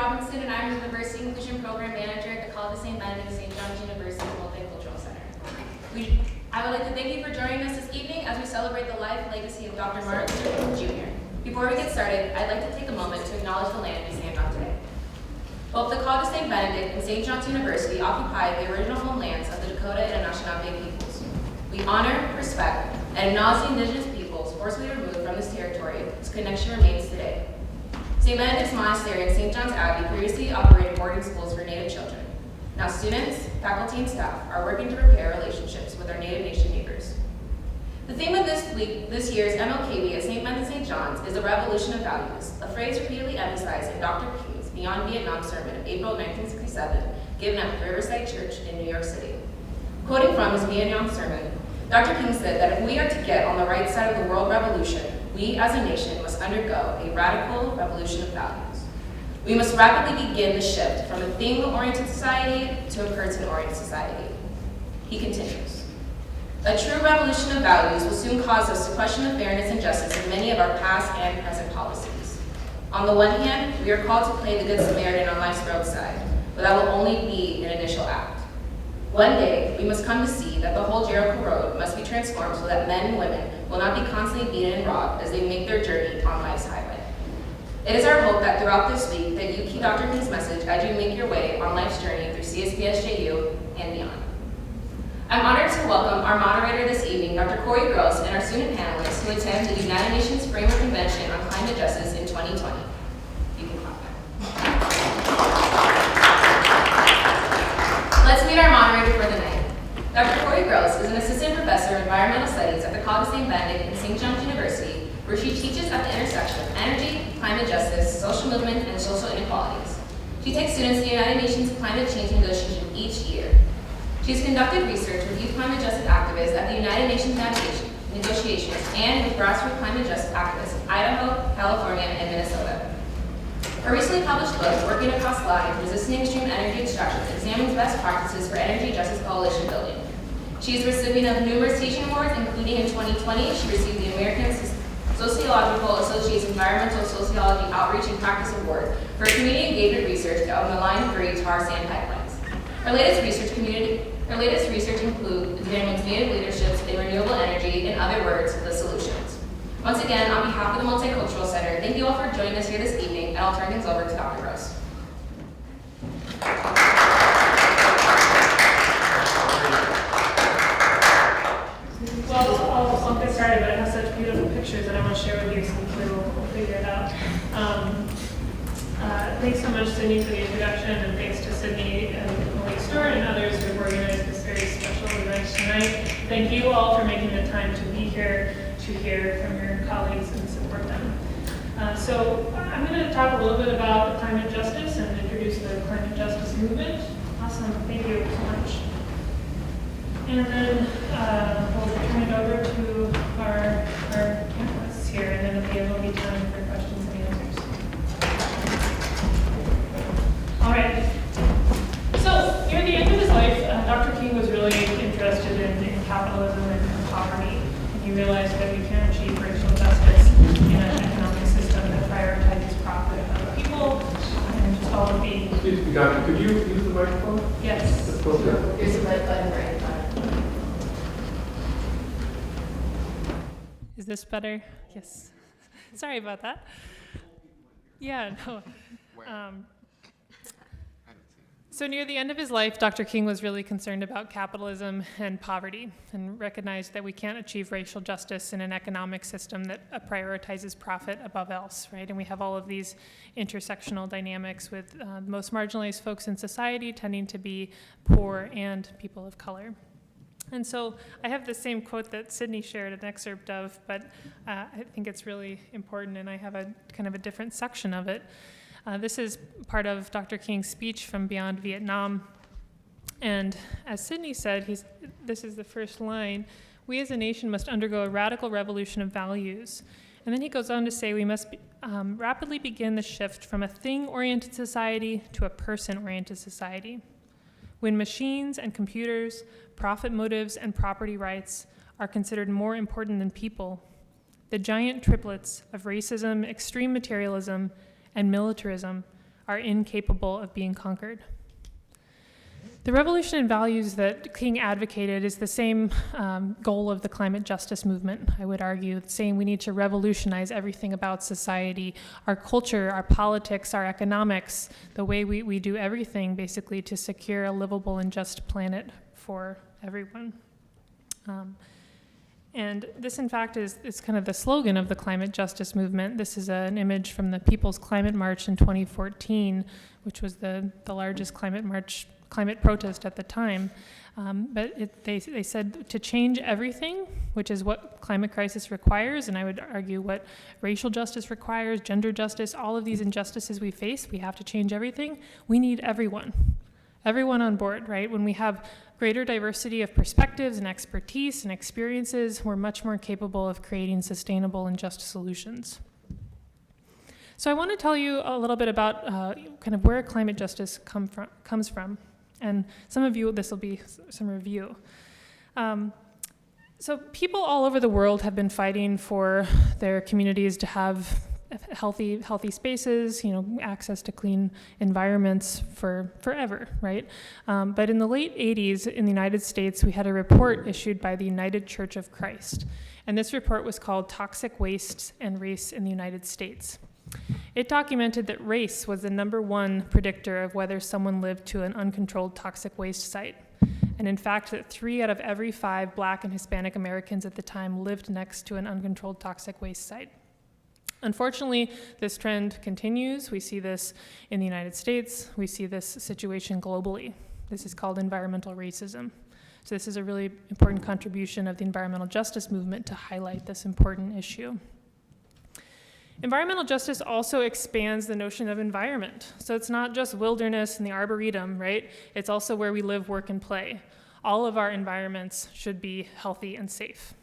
Robinson, and I'm the Diversity Inclusion Program Manager at the College of St. Benedict St. John's University Multicultural Center. I would like to thank you for joining us this evening as we celebrate the life and legacy of Dr. Martin Luther King Jr. Before we get started, I'd like to take a moment to acknowledge the land we stand on today. Both the College of St. Benedict and St. John's University occupied the original homelands of the Dakota and Anishinaabe peoples. We honor, respect, and acknowledge the indigenous peoples forcibly removed from this territory whose connection remains today. St. Benedict's Monastery and St. John's Abbey previously operated boarding schools for Native children. Now students, faculty, and staff are working to repair relationships with our Native Nation neighbors. The theme of this year's MLKB at St. Benedict St. John's is the revolution of values, a phrase repeatedly emphasized in Dr. King's Beyond Vietnam sermon of April 1967, given at the Riverside Church in New York City. Quoting from his Vietnam sermon, Dr. King said that if we are to get on the right side of the world revolution, we as a nation must undergo a radical revolution of values. We must rapidly begin the shift from a thing-oriented society to a person-oriented society. He continues, a true revolution of values will soon cause us to question the fairness and justice of many of our past and present policies. On the one hand, we are called to play the Good Samaritan on life's roadside, but that will only be an initial act. One day, we must come to see that the whole Jericho Road must be transformed so that men and women will not be constantly beaten and robbed as they make their journey on life's highway. It is our hope that throughout this week that you keep Dr. King's message as you make your way on life's journey through CSBSJU and beyond. I'm honored to welcome our moderator this evening, Dr. Corrie and our student panelists who attend the United Nations Framework Convention on Climate Justice in 2020. You can clap back. Let's meet our moderator for the night. Dr. Corrie is an assistant professor of environmental studies at the College of St. Benedict and St. John's University, where she teaches at the intersection of energy, climate justice, social movement, and social inequalities. She takes students to the United Nations Climate Change Negotiation each year. She's conducted research with youth climate justice activists at the United Nations negotiations and with grassroots climate justice activists in Idaho, California, and Minnesota. Her recently published book, Working Across Lines, Resisting Extreme Energy Extraction, examines best practices for energy justice coalition building. She is the recipient of numerous teaching awards, including in 2020, she received the American Sociological Association's Environmental Sociology Outreach and Practice Award for community engagement research on the Line 3 tar sand pipelines. Her latest research examines Native leaderships in renewable energy, in other words, the solutions. Once again, on behalf of the Multicultural Center, thank you all for joining us here this evening, and I'll turn things over to Dr. Gross. Well, I'll get started, but I have such beautiful pictures that I want to share with you, so we'll figure it out. Thanks so much, Sydney, for the introduction, and thanks to Sydney and Malik Stewart and others who have organized this very special event tonight. Thank you all for making the time to be here to hear from your colleagues and support them. So I'm going to talk a little bit about climate justice and introduce the climate justice movement. Awesome, thank you so much. And then we'll turn it over to our panelists here, and then at the end will be time for questions and answers. All right. So near the end of his life, Dr. King was really interested in capitalism and poverty. And he realized that we can't achieve racial justice in an economic system that prioritizes profit of people and just all of the... Excuse me, Doctor, could you use the microphone? Yes. There's a red button right on. Is this better? Yes. Sorry about that. Yeah, no. So near the end of his life, Dr. King was really concerned about capitalism and poverty and recognized that we can't achieve racial justice in an economic system that prioritizes profit above else, right? And we have all of these intersectional dynamics with the most marginalized folks in society tending to be poor and people of color. And so I have the same quote that Sydney shared an excerpt of, but I think it's really important, and I have a kind of a different section of it. This is part of Dr. King's speech from Beyond Vietnam. And as Sydney said, this is the first line, we as a nation must undergo a radical revolution of values. And then he goes on to say we must rapidly begin the shift from a thing-oriented society to a person-oriented society. When machines and computers, profit motives, and property rights are considered more important than people, the giant triplets of racism, extreme materialism, and militarism are incapable of being conquered. The revolution in values that King advocated is the same goal of the climate justice movement, I would argue, saying we need to revolutionize everything about society, our culture, our politics, our economics, the way we do everything, basically, to secure a livable and just planet for everyone. And this, in fact, is kind of the slogan of the climate justice movement. This is an image from the People's Climate March in 2014, which was the largest climate protest at the time. But they said to change everything, which is what climate crisis requires, and I would argue what racial justice requires, gender justice, all of these injustices we face, we have to change everything. We need everyone on board, right? When we have greater diversity of perspectives and expertise and experiences, we're much more capable of creating sustainable and just solutions. So I want to tell you a little bit about kind of where climate justice comes from. And some of you, this will be some review. So people all over the world have been fighting for their communities to have healthy spaces, access to clean environments forever, right? But in the late 80s in the United States, we had a report issued by the United Church of Christ. And this report was called Toxic Waste and Race in the United States. It documented that race was the #1 predictor of whether someone lived to an uncontrolled toxic waste site. And in fact, that 3 out of every 5 Black and Hispanic Americans at the time lived next to an uncontrolled toxic waste site. Unfortunately, this trend continues. We see this in the United States. We see this situation globally. This is called environmental racism. So this is a really important contribution of the environmental justice movement to highlight this important issue. Environmental justice also expands the notion of environment. So it's not just wilderness and the arboretum, right? It's also where we live, work, and play. All of our environments should be healthy and safe.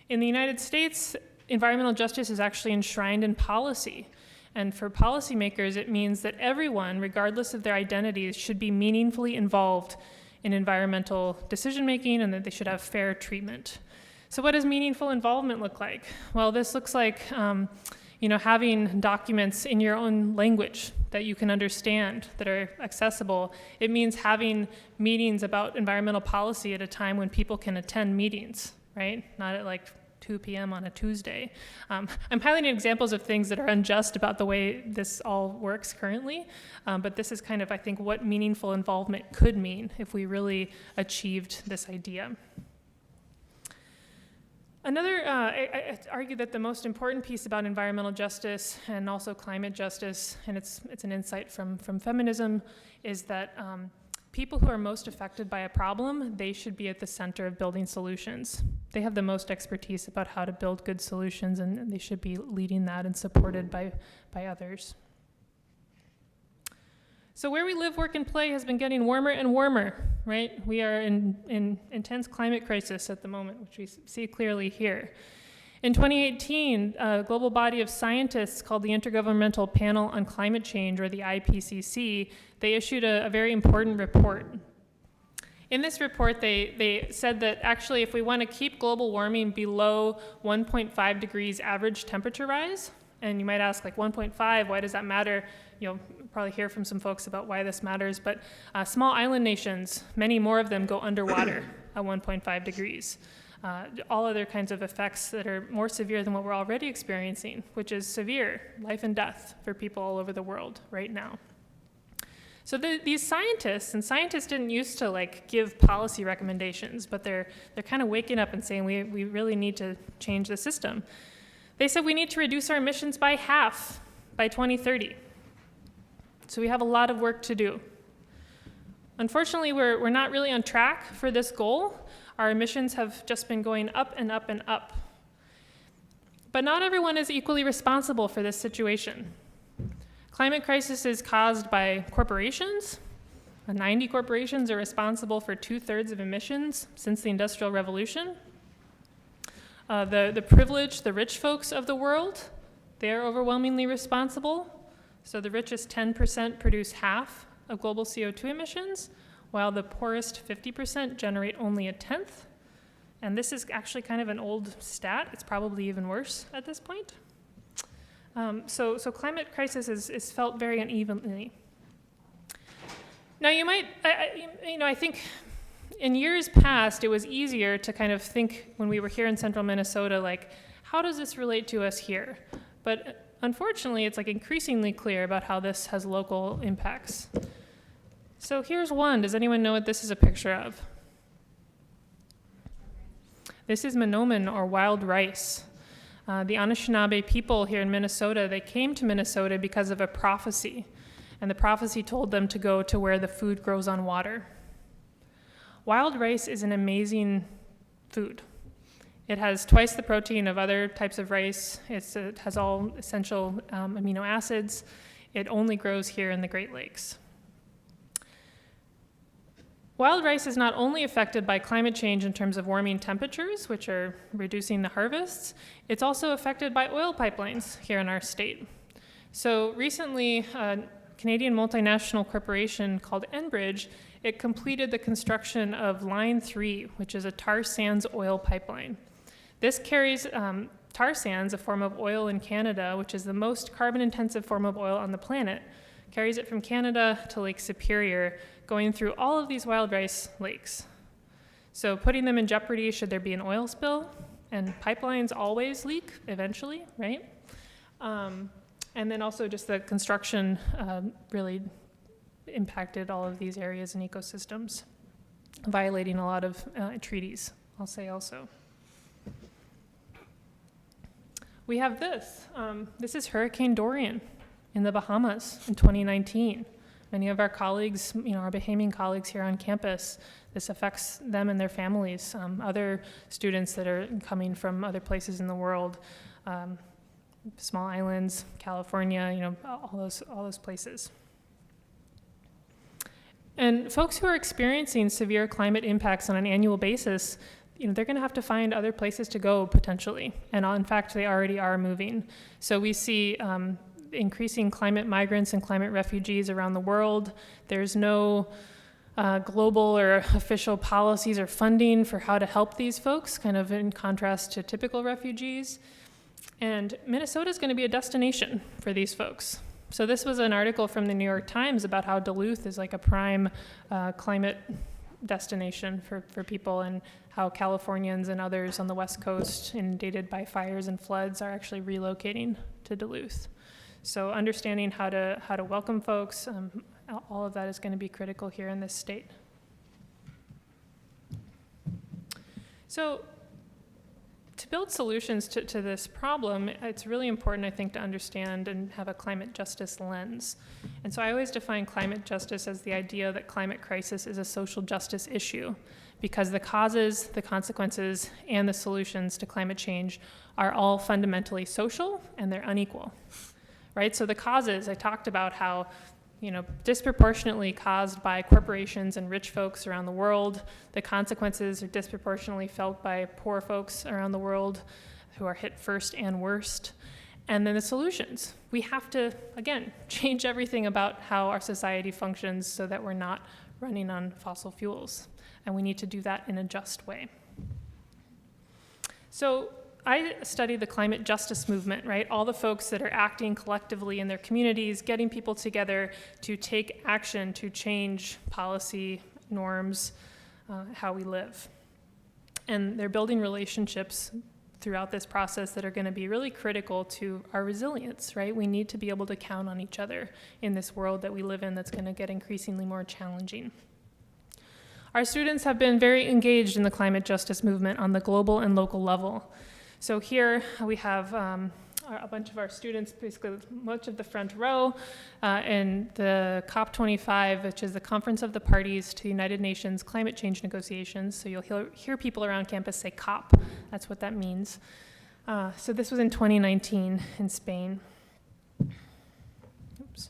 In the United States, environmental justice is actually enshrined in policy. And for policymakers, it means that everyone, regardless of their identities, should be meaningfully involved in environmental decision-making and that they should have fair treatment. So what does meaningful involvement look like? Well, this looks like having documents in your own language that you can understand, that are accessible. It means having meetings about environmental policy at a time when people can attend meetings, right? Not at 2 p.m. on a Tuesday. I'm highlighting examples of things that are unjust about the way this all works currently, but this is kind of, I think, what meaningful involvement could mean if we really achieved this idea. I argue that the most important piece about environmental justice and also climate justice, and it's an insight from feminism, is that people who are most affected by a problem, they should be at the center of building solutions. They have the most expertise about how to build good solutions, and they should be leading that and supported by others. So where we live, work, and play has been getting warmer and warmer, right? We are in intense climate crisis at the moment, which we see clearly here. In 2018, a global body of scientists called the Intergovernmental Panel on Climate Change, or the IPCC, they issued a very important report. In this report, they said that actually if we want to keep global warming below 1.5 degrees average temperature rise, and you might ask, 1.5, why does that matter? You'll probably hear from some folks about why this matters, but small island nations, many more of them go underwater at 1.5 degrees. All other kinds of effects that are more severe than what we're already experiencing, which is severe, life and death for people all over the world right now. So these scientists didn't used to give policy recommendations, but they're kind of waking up and saying we really need to change the system. They said we need to reduce our emissions by half by 2030. So we have a lot of work to do. Unfortunately, we're not really on track for this goal. Our emissions have just been going up and up and up. But not everyone is equally responsible for this situation. Climate crisis is caused by corporations. 90 corporations are responsible for 2/3 of emissions since the Industrial Revolution. The privileged, the rich folks of the world, they are overwhelmingly responsible. So the richest 10% produce half of global CO2 emissions, while the poorest 50% generate only 1/10. And this is actually kind of an old stat. It's probably even worse at this point. So climate crisis is felt very unevenly. Now you might, I think in years past, it was easier to kind of think when we were here in central Minnesota, like, how does this relate to us here? But unfortunately, it's like increasingly clear about how this has local impacts. So here's one. Does anyone know what this is a picture of? This is monomen, or wild rice. The Anishinaabe people here in Minnesota, they came to Minnesota because of a prophecy. And the prophecy told them to go to where the food grows on water. Wild rice is an amazing food. It has twice the protein of other types of rice. It has all essential amino acids. It only grows here in the Great Lakes. Wild rice is not only affected by climate change in terms of warming temperatures, which are reducing the harvests, it's also affected by oil pipelines here in our state. So recently, a Canadian multinational corporation called Enbridge, it completed the construction of Line 3, which is a tar sands oil pipeline. This carries tar sands, a form of oil in Canada, which is the most carbon-intensive form of oil on the planet, carries it from Canada to Lake Superior, going through all of these wild rice lakes. So putting them in jeopardy should there be an oil spill, and pipelines always leak eventually, right? And then also just the construction really impacted all of these areas and ecosystems, violating a lot of treaties, I'll say also. We have this. This is Hurricane Dorian in the Bahamas in 2019. Many of our colleagues, our Bahamian colleagues here on campus, this affects them and their families. Other students that are coming from other places in the world, small islands, California, all those places. And folks who are experiencing severe climate impacts on an annual basis, they're going to have to find other places to go potentially. And in fact, they already are moving. So we see increasing climate migrants and climate refugees around the world. There's no global or official policies or funding for how to help these folks, kind of in contrast to typical refugees. And Minnesota is going to be a destination for these folks. So this was an article from the New York Times about how Duluth is like a prime climate destination for people, and how Californians and others on the West Coast, inundated by fires and floods, are actually relocating to Duluth. So understanding how to welcome folks, all of that is going to be critical here in this state. So to build solutions to this problem, it's really important, I think, to understand and have a climate justice lens. And so I always define climate justice as the idea that climate crisis is a social justice issue, because the causes, the consequences, and the solutions to climate change are all fundamentally social, and they're unequal. Right? So the causes, I talked about how, disproportionately caused by corporations and rich folks around the world. The consequences are disproportionately felt by poor folks around the world who are hit first and worst. And then the solutions. We have to, again, change everything about how our society functions so that we're not running on fossil fuels. And we need to do that in a just way. So I study the climate justice movement, right? All the folks that are acting collectively in their communities, getting people together to take action to change policy, norms, how we live. And they're building relationships throughout this process that are going to be really critical to our resilience, right? We need to be able to count on each other in this world that we live in that's going to get increasingly more challenging. Our students have been very engaged in the climate justice movement on the global and local level. So here we have a bunch of our students, basically much of the front row, in the COP25, which is the Conference of the Parties to the United Nations Climate Change Negotiations. So you'll hear people around campus say COP. That's what that means. So this was in 2019 in Spain. Oops.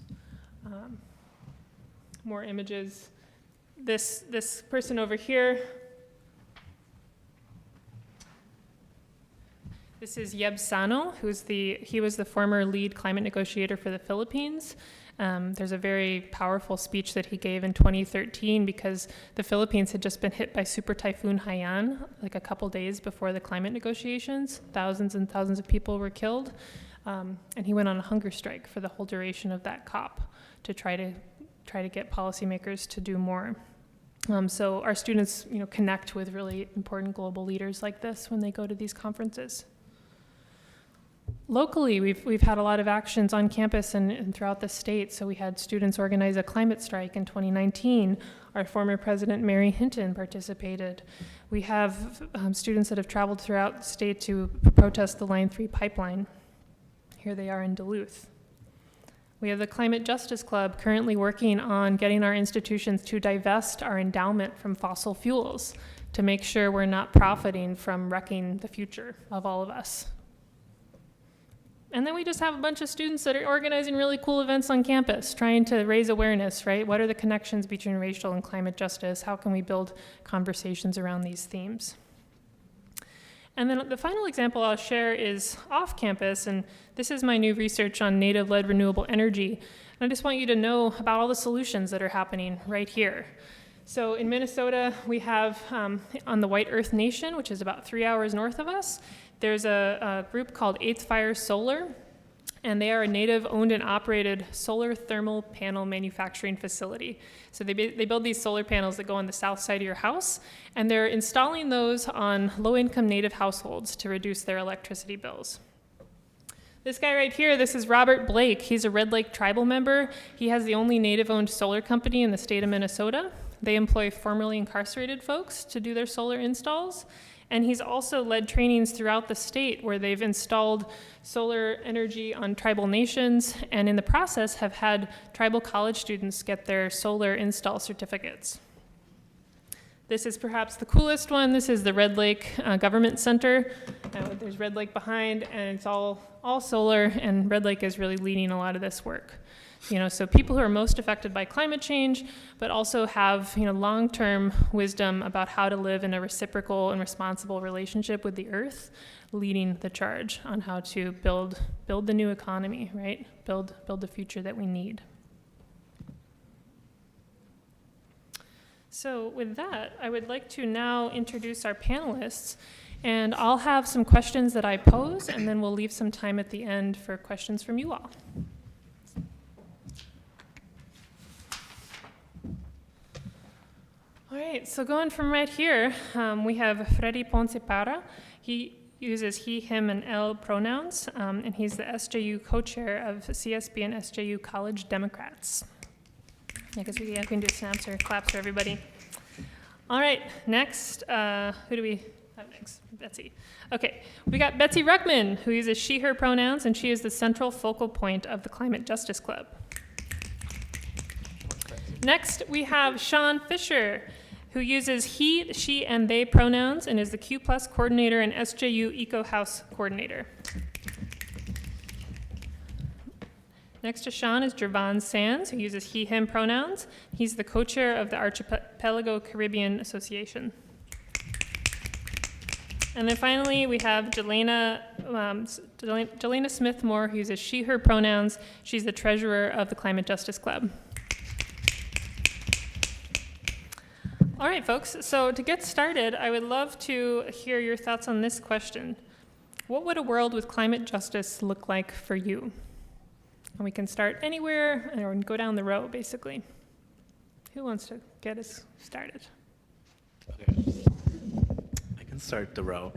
More images. This person over here, this is Yeb Sano, he was the former lead climate negotiator for the Philippines. There's a very powerful speech that he gave in 2013 because the Philippines had just been hit by Super Typhoon Haiyan like a couple days before the climate negotiations. Thousands and thousands of people were killed. And he went on a hunger strike for the whole duration of that COP to try to get policymakers to do more. So our students, connect with really important global leaders like this when they go to these conferences. Locally, we've had a lot of actions on campus and throughout the state. So we had students organize a climate strike in 2019. Our former president, Mary Hinton, participated. We have students that have traveled throughout the state to protest the Line 3 pipeline. Here they are in Duluth. We have the Climate Justice Club currently working on getting our institutions to divest our endowment from fossil fuels to make sure we're not profiting from wrecking the future of all of us. And then we just have a bunch of students that are organizing really cool events on campus, trying to raise awareness, right? What are the connections between racial and climate justice? How can we build conversations around these themes? And then the final example I'll share is off campus, and this is my new research on native-led renewable energy. And I just want you to know about all the solutions that are happening right here. So in Minnesota, we have on the White Earth Nation, which is about 3 hours north of us, there's a group called Eighth Fire Solar, and they are a native-owned and operated solar thermal panel manufacturing facility. So they build these solar panels that go on the south side of your house, and they're installing those on low-income native households to reduce their electricity bills. This guy right here, this is Robert Blake. He's a Red Lake tribal member. He has the only native-owned solar company in the state of Minnesota. They employ formerly incarcerated folks to do their solar installs. And he's also led trainings throughout the state where they've installed solar energy on tribal nations, and in the process have had tribal college students get their solar install certificates. This is perhaps the coolest one. This is the Red Lake Government Center. There's Red Lake behind, and it's all solar, and Red Lake is really leading a lot of this work. So people who are most affected by climate change, but also have, long-term wisdom about how to live in a reciprocal and responsible relationship with the earth, leading the charge on how to build the new economy, right? Build the future that we need. So with that, I would like to now introduce our panelists, and I'll have some questions that I pose, and then we'll leave some time at the end for questions from you all. All right, so going from right here, we have Freddy Ponce Parra. He uses he, him, and elle pronouns, and he's the SJU co-chair of CSB and SJU College Democrats. I guess we can do snaps or claps for everybody. All right, next, who do we have next? Betsy. Okay, we got Betsy Ruckman, who uses she, her pronouns, and she is the central focal point of the Climate Justice Club. Next, we have Sean Fisher, who uses he, she, and they pronouns and is the Q+ coordinator and SJU Eco House coordinator. Next to Sean is Jervon Sands, who uses he, him pronouns. He's the co-chair of the Archipelago Caribbean Association. And then finally, we have Jelena Smith-Moore, who uses she, her pronouns. She's the treasurer of the Climate Justice Club. All right, folks, so to get started, I would love to hear your thoughts on this question. What would a world with climate justice look like for you? And we can start anywhere or go down the row, basically. Who wants to get us started? Okay. I can start the row.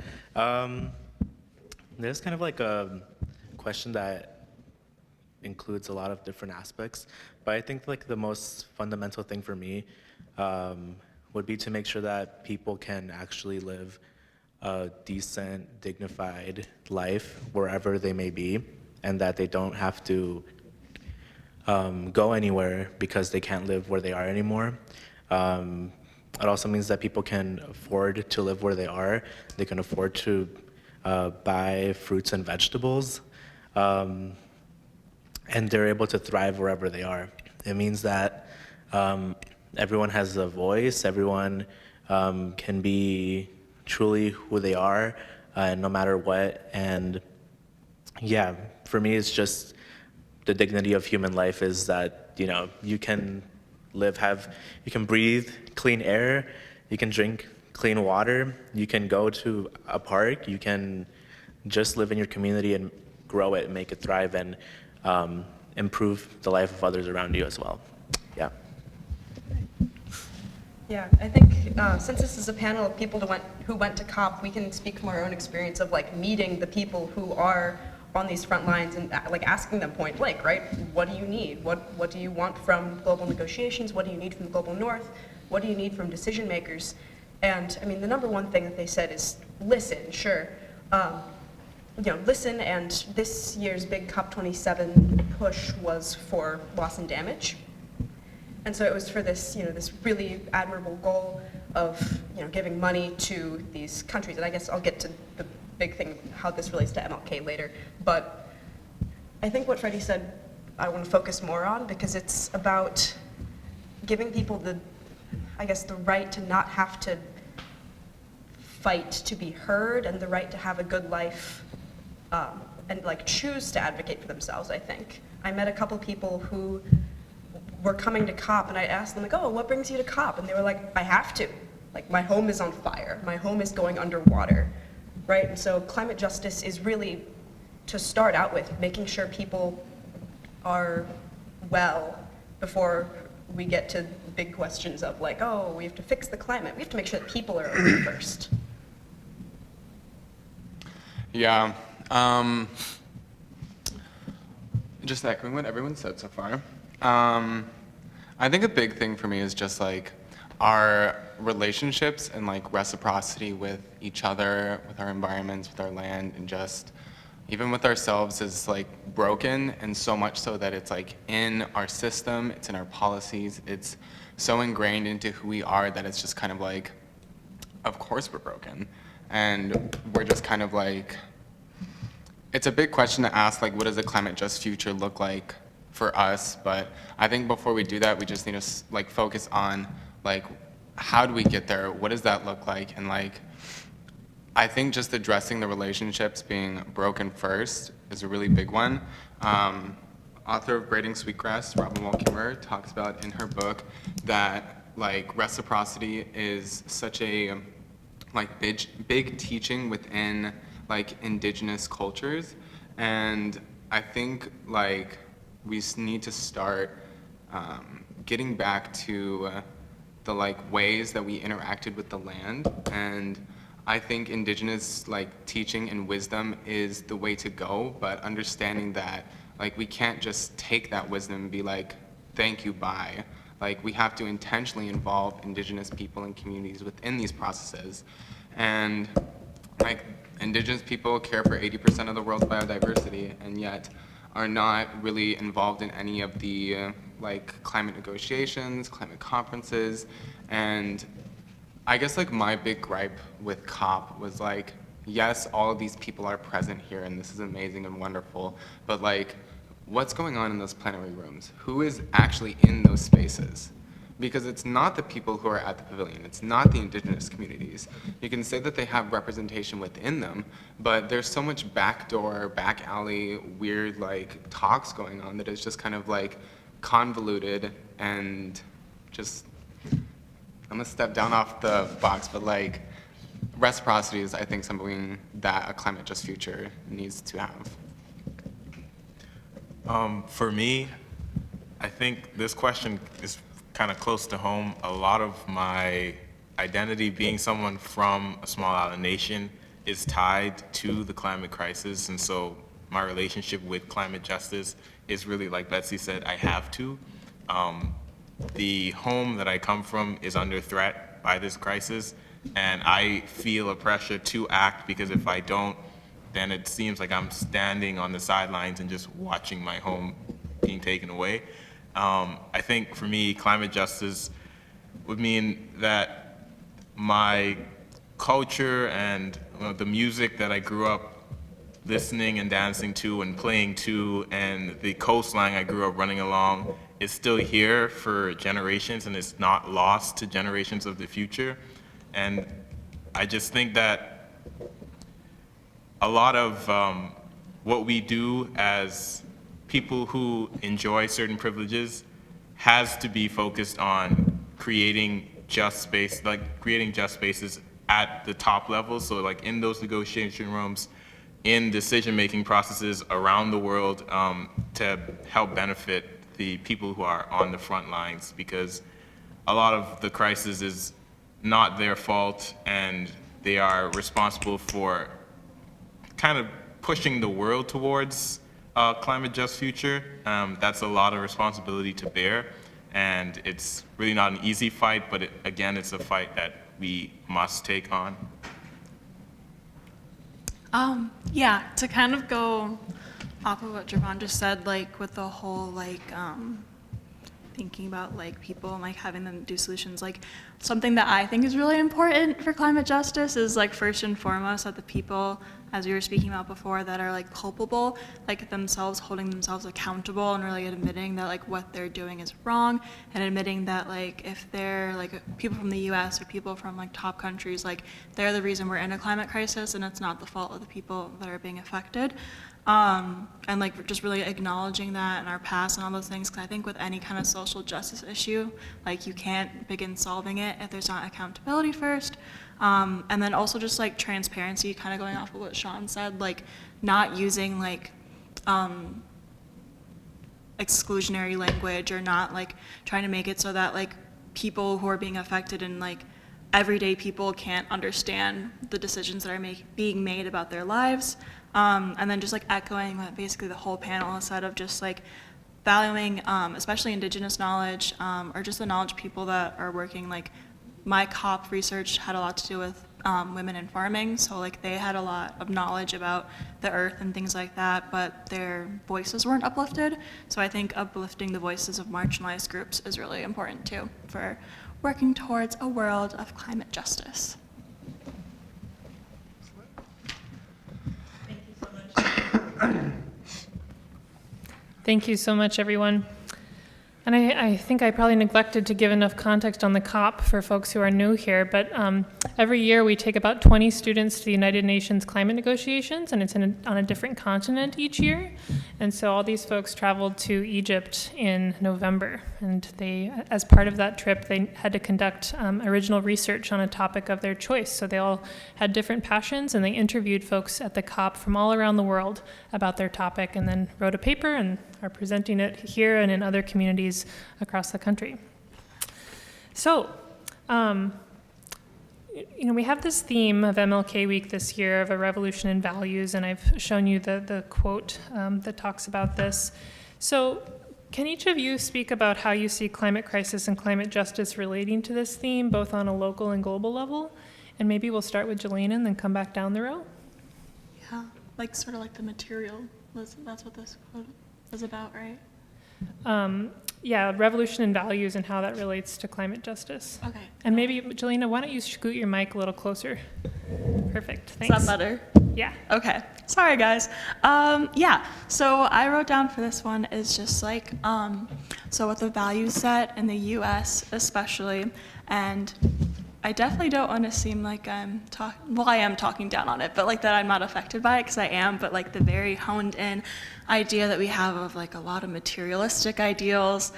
There's kind of like a question that includes a lot of different aspects, but I think like the most fundamental thing for me would be to make sure that people can actually live a decent, dignified life wherever they may be, and that they don't have to go anywhere because they can't live where they are anymore. It also means that people can afford to live where they are. They can afford to buy fruits and vegetables, and they're able to thrive wherever they are. It means that everyone has a voice, everyone can be truly who they are, no matter what. And yeah, for me, it's just the dignity of human life is that, you can live, you can breathe clean air, you can drink clean water, you can go to a park, you can just live in your community and grow it, make it thrive, and improve the life of others around you as well. Yeah. Yeah, I think since this is a panel of people who went to COP, we can speak from our own experience of like meeting the people who are on these front lines and like asking them point blank, right? What do you need? What do you want from global negotiations? What do you need from the global north? What do you need from decision makers? And I mean, the number one thing that they said is listen, sure. Listen, and this year's big COP27 push was for loss and damage. And so it was for this, this really admirable goal of, giving money to these countries. And I guess I'll get to the big thing, how this relates to MLK later. But I think what Freddie said, I want to focus more on because it's about giving people the right to not have to fight to be heard and the right to have a good life and like choose to advocate for themselves, I think. I met a couple people who were coming to COP, and I asked them, like, oh, what brings you to COP? And they were like, I have to. Like, my home is on fire. My home is going underwater, right? And so climate justice is really, to start out with, making sure people are well before we get to big questions of like, oh, we have to fix the climate. We have to make sure that people are okay first. Yeah. Just echoing what everyone said so far. I think a big thing for me is just like our relationships and like reciprocity with each other, with our environments, with our land, and just even with ourselves is like broken, and so much so that it's like in our system, it's in our policies, it's so ingrained into who we are that it's just kind of like, of course we're broken. And we're just kind of like, it's a big question to ask, like, what does a climate just future look like for us? But I think before we do that, we just need to like focus on like, how do we get there? What does that look like? And like, I think just addressing the relationships being broken first is a really big one. Author of Braiding Sweetgrass, Robin Wall Kimmerer, talks about in her book that like reciprocity is such a like big teaching within like indigenous cultures, and I think like we need to start getting back to the like ways that we interacted with the land. And I think indigenous like teaching and wisdom is the way to go, but understanding that like we can't just take that wisdom and be like, thank you, bye. Like we have to intentionally involve indigenous people and communities within these processes. And like indigenous people care for 80% of the world's biodiversity, and yet are not really involved in any of the like climate negotiations, climate conferences. And I guess like my big gripe with COP was like, yes, all of these people are present here and this is amazing and wonderful, but like, what's going on in those plenary rooms? Who is actually in those spaces? Because it's not the people who are at the pavilion, it's not the indigenous communities. You can say that they have representation within them, but there's so much backdoor, back alley, weird like talks going on that is just kind of like convoluted and just, I'm gonna step down off the box, but like reciprocity is, I think, something that a climate just future needs to have. For me, I think this question is kind of close to home. A lot of my identity, being someone from a small island nation, is tied to the climate crisis, and so my relationship with climate justice is really, like Betsy said, I have to. The home that I come from is under threat by this crisis, and I feel a pressure to act, because if I don't, then it seems like I'm standing on the sidelines and just watching my home being taken away. I think for me, climate justice would mean that my culture and the music that I grew up listening and dancing to and playing to, and the coastline I grew up running along, is still here for generations, and it's not lost to generations of the future. And I just think that a lot of what we do as people who enjoy certain privileges has to be focused on creating just spaces at the top level. So like in those negotiation rooms, in decision-making processes around the world to help benefit the people who are on the front lines, because a lot of the crisis is not their fault, and they are responsible for kind of pushing the world towards a climate just future. That's a lot of responsibility to bear, and it's really not an easy fight, but again, it's a fight that we must take on. Yeah, to kind of go off of what Javon just said, like with the whole like thinking about like people and like having them do solutions, like something that I think is really important for climate justice is like first and foremost that the people, as we were speaking about before, that are like culpable, like themselves holding themselves accountable and really admitting that like what they're doing is wrong, and admitting that like if they're like people from the US or people from like top countries, like they're the reason we're in a climate crisis and it's not the fault of the people that are being affected. And like just really acknowledging that in our past and all those things, because I think with any kind of social justice issue, like you can't begin solving it if there's not accountability first. And then also just like transparency, kind of going off of what Sean said, like not using like exclusionary language, or not like trying to make it so that like people who are being affected and like everyday people can't understand the decisions that are being made about their lives. And then just like echoing what basically the whole panel has said of just like valuing, especially Indigenous knowledge, or just the knowledge people that are working. Like my COP research had a lot to do with women in farming, so like they had a lot of knowledge about the earth and things like that, but their voices weren't uplifted. So I think uplifting the voices of marginalized groups is really important too for working towards a world of climate justice. Thank you so much, everyone. And I think I probably neglected to give enough context on the COP for folks who are new here, but every year we take about 20 students to the United Nations climate negotiations, and it's on a different continent each year. And so all these folks traveled to Egypt in November, and they, as part of that trip, they had to conduct original research on a topic of their choice. So they all had different passions, and they interviewed folks at the COP from all around the world about their topic, and then wrote a paper and are presenting it here and in other communities across the country. So, we have this theme of MLK Week this year of a revolution in values, and I've shown you the quote that talks about this. So, can each of you speak about how you see climate crisis and climate justice relating to this theme, both on a local and global level? And maybe we'll start with Jelena and then come back down the row. Yeah, like sort of like the material, that's what this quote is about, right? Yeah, revolution in values and how that relates to climate justice. Okay. And maybe, Jelena, why don't you scoot your mic a little closer? Perfect, thanks. Is that better? Yeah. Okay, sorry guys. Yeah, so I wrote down for this one is just like, so with the value set in the US especially, and I definitely don't want to seem like I am talking down on it, but like that I'm not affected by it, because I am, but like the very honed in idea that we have of like a lot of materialistic ideals,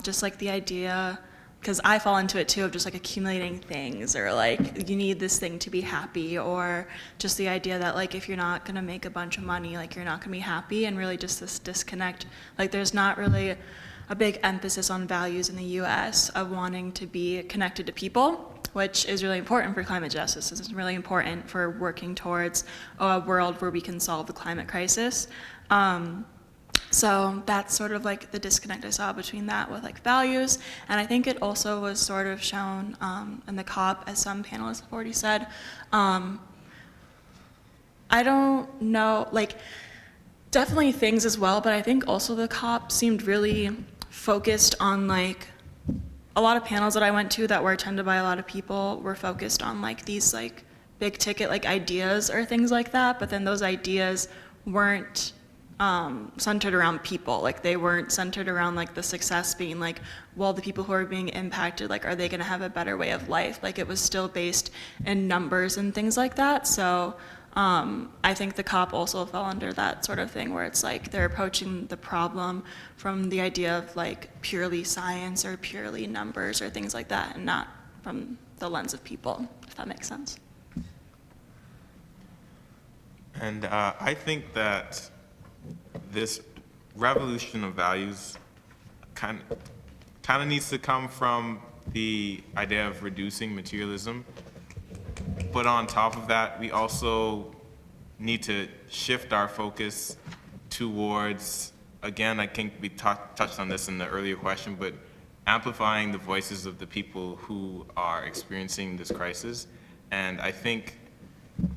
just like the idea, because I fall into it too, of just like accumulating things, or like you need this thing to be happy, or just the idea that like if you're not going to make a bunch of money, like you're not going to be happy, and really just this disconnect. Like there's not really a big emphasis on values in the US of wanting to be connected to people, which is really important for climate justice. This is really important for working towards a world where we can solve the climate crisis. So that's sort of like the disconnect I saw between that with like values. And I think it also was sort of shown in the COP, as some panelists have already said. I don't know, like definitely things as well, but I think also the COP seemed really focused on like, a lot of panels that I went to that were attended by a lot of people were focused on like these like big ticket like ideas or things like that, but then those ideas weren't centered around people. Like they weren't centered around like the success being like, well, the people who are being impacted, like are they gonna have a better way of life? Like it was still based in numbers and things like that. So I think the COP also fell under that sort of thing where it's like they're approaching the problem from the idea of like purely science or purely numbers or things like that, and not from the lens of people, if that makes sense. And I think that this revolution of values kind of needs to come from the idea of reducing materialism. But on top of that, we also need to shift our focus towards, again, I think we touched on this in the earlier question, but amplifying the voices of the people who are experiencing this crisis. And I think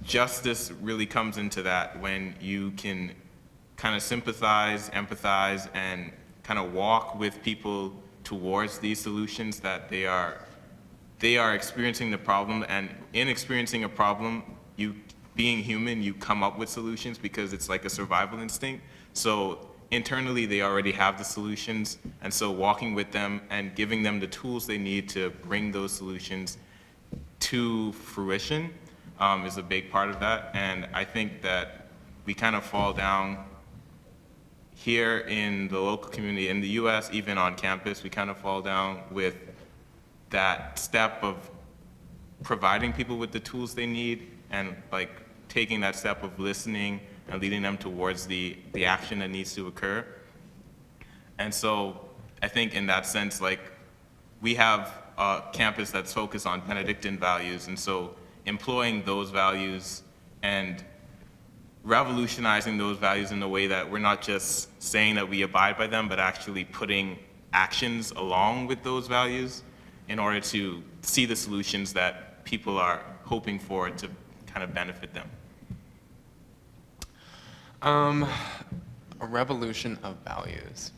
justice really comes into that when you can kind of sympathize, empathize, and kind of walk with people towards these solutions that they are experiencing the problem, and in experiencing a problem, you being human, you come up with solutions because it's like a survival instinct. So internally, they already have the solutions, and so walking with them and giving them the tools they need to bring those solutions to fruition is a big part of that. And I think that we kind of fall down here in the local community, in the US, even on campus, we kind of fall down with that step of providing people with the tools they need and like taking that step of listening and leading them towards the action that needs to occur. And so I think in that sense, like, we have a campus that's focused on Benedictine values, and so employing those values and revolutionizing those values in a way that we're not just saying that we abide by them, but actually putting actions along with those values in order to see the solutions that people are hoping for to kind of benefit them. A revolution of values.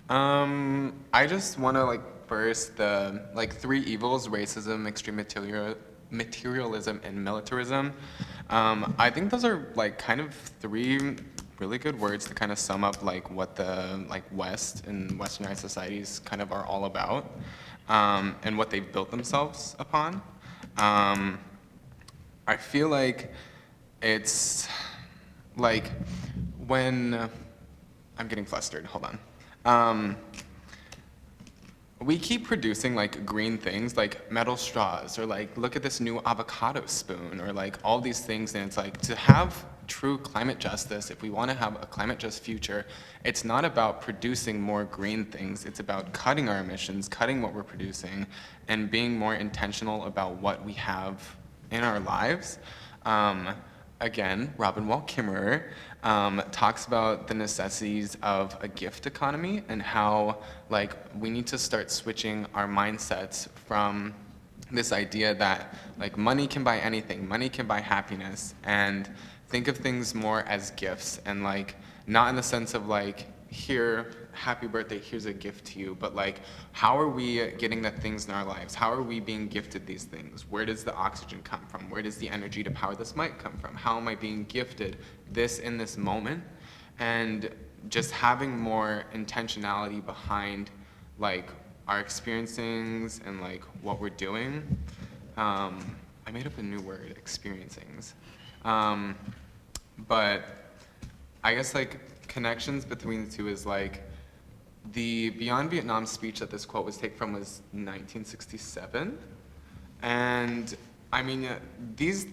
I just want to burst the three evils: racism, extreme materialism, and militarism. I think those are kind of three really good words to kind of sum up what the West and westernized societies kind of are all about, and what they've built themselves upon. I feel like it's when I'm getting flustered, hold on. We keep producing green things like metal straws, or look at this new avocado spoon, or all these things, and it's to have true climate justice, if we want to have a climate just future, it's not about producing more green things, it's about cutting our emissions, cutting what we're producing, and being more intentional about what we have in our lives. Again, Robin Wall Kimmerer talks about the necessities of a gift economy and how we need to start switching our mindsets from this idea that money can buy anything, money can buy happiness, and think of things more as gifts, and not in the sense of here, happy birthday, here's a gift to you, but how are we getting the things in our lives? How are we being gifted these things? Where does the oxygen come from? Where does the energy to power this mic come from? How am I being gifted this in this moment? And just having more intentionality behind our experiencings and what we're doing. I made up a new word, experiencings. But I guess connections between the two is the Beyond Vietnam speech that this quote was taken from was 1967, and I mean these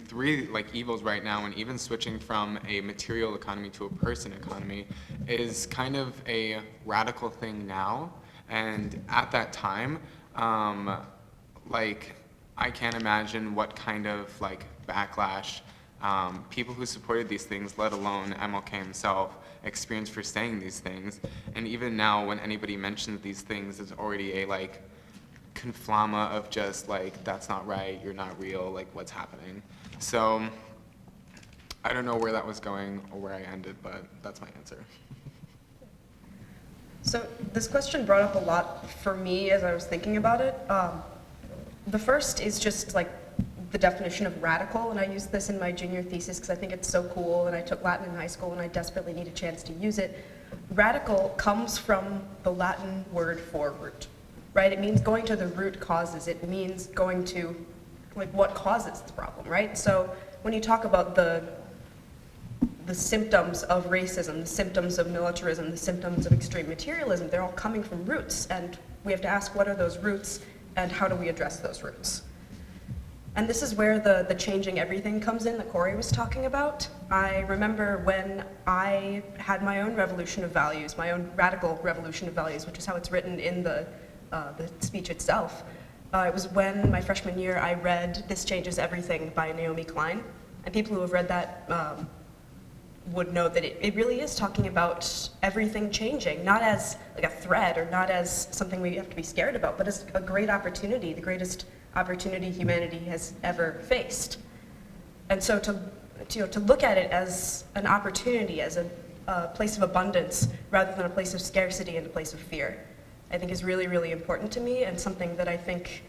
three evils right now, and even switching from a material economy to a person economy, is kind of a radical thing now. And at that time, I can't imagine what kind of backlash people who supported these things, let alone MLK himself, experienced for saying these things. And even now, when anybody mentions these things, there's already a conflama of just that's not right, you're not real, what's happening. So I don't know where that was going or where I ended, but that's my answer. So this question brought up a lot for me as I was thinking about it. The first is just the definition of radical, and I used this in my junior thesis because I think it's so cool, and I took Latin in high school and I desperately need a chance to use it. Radical comes from the Latin word for root, right? It means going to the root causes. It means going to what causes the problem, right? So when you talk about the symptoms of racism, the symptoms of militarism, the symptoms of extreme materialism, they're all coming from roots, and we have to ask what are those roots and how do we address those roots? And this is where the changing everything comes in that Corrie was talking about. I remember when I had my own revolution of values, my own radical revolution of values, which is how it's written in the speech itself. It was when my freshman year I read This Changes Everything by Naomi Klein. And people who have read that would know that it really is talking about everything changing, not as like a threat or not as something we have to be scared about, but as a great opportunity, the greatest opportunity humanity has ever faced. And so to look at it as an opportunity, as a place of abundance, rather than a place of scarcity and a place of fear, I think is really, really important to me, and something that I think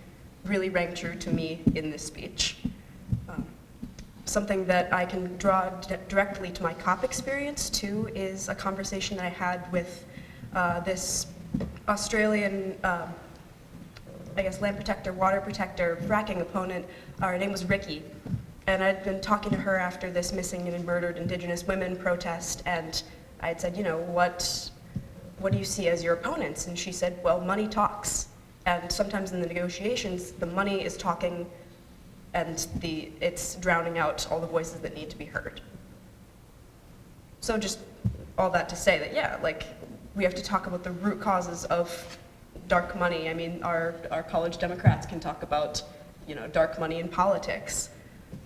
really rang true to me in this speech. Something that I can draw directly to my COP experience too is a conversation that I had with this Australian, I guess, land protector, water protector, fracking opponent. Her name was Ricky. And I'd been talking to her after this missing and murdered Indigenous women protest, and I had said, you know, what do you see as your opponents? And she said, well, money talks. And sometimes in the negotiations, the money is talking and it's drowning out all the voices that need to be heard. So just all that to say that, yeah, like, we have to talk about the root causes of dark money. I mean, our college Democrats can talk about, you know, dark money in politics.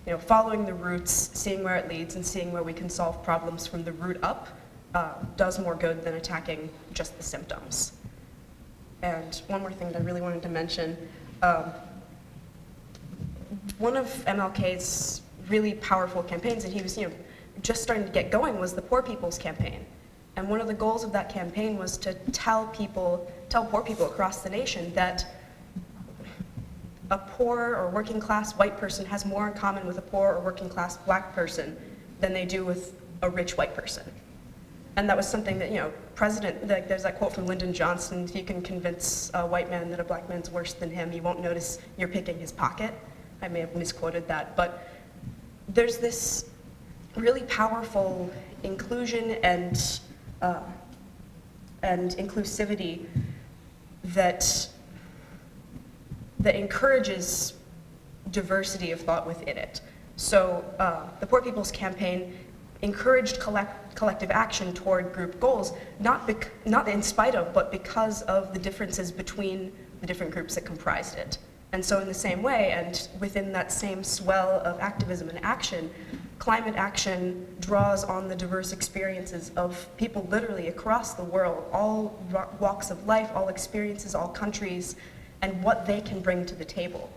You know, following the roots, seeing where it leads, and seeing where we can solve problems from the root up does more good than attacking just the symptoms. And one more thing that I really wanted to mention, one of MLK's really powerful campaigns that he was, you know, just starting to get going was the Poor People's Campaign. And one of the goals of that campaign was to tell poor people across the nation that a poor or working class white person has more in common with a poor or working class black person than they do with a rich white person. And that was something that, you know, like there's that quote from Lyndon Johnson, if you can convince a white man that a black man's worse than him, you won't notice you're picking his pocket. I may have misquoted that, but there's this really powerful inclusion and inclusivity that encourages diversity of thought within it. So the Poor People's Campaign encouraged collective action toward group goals, not in spite of, but because of the differences between the different groups that comprised it. And so in the same way, and within that same swell of activism and action, climate action draws on the diverse experiences of people literally across the world, all walks of life, all experiences, all countries, and what they can bring to the table.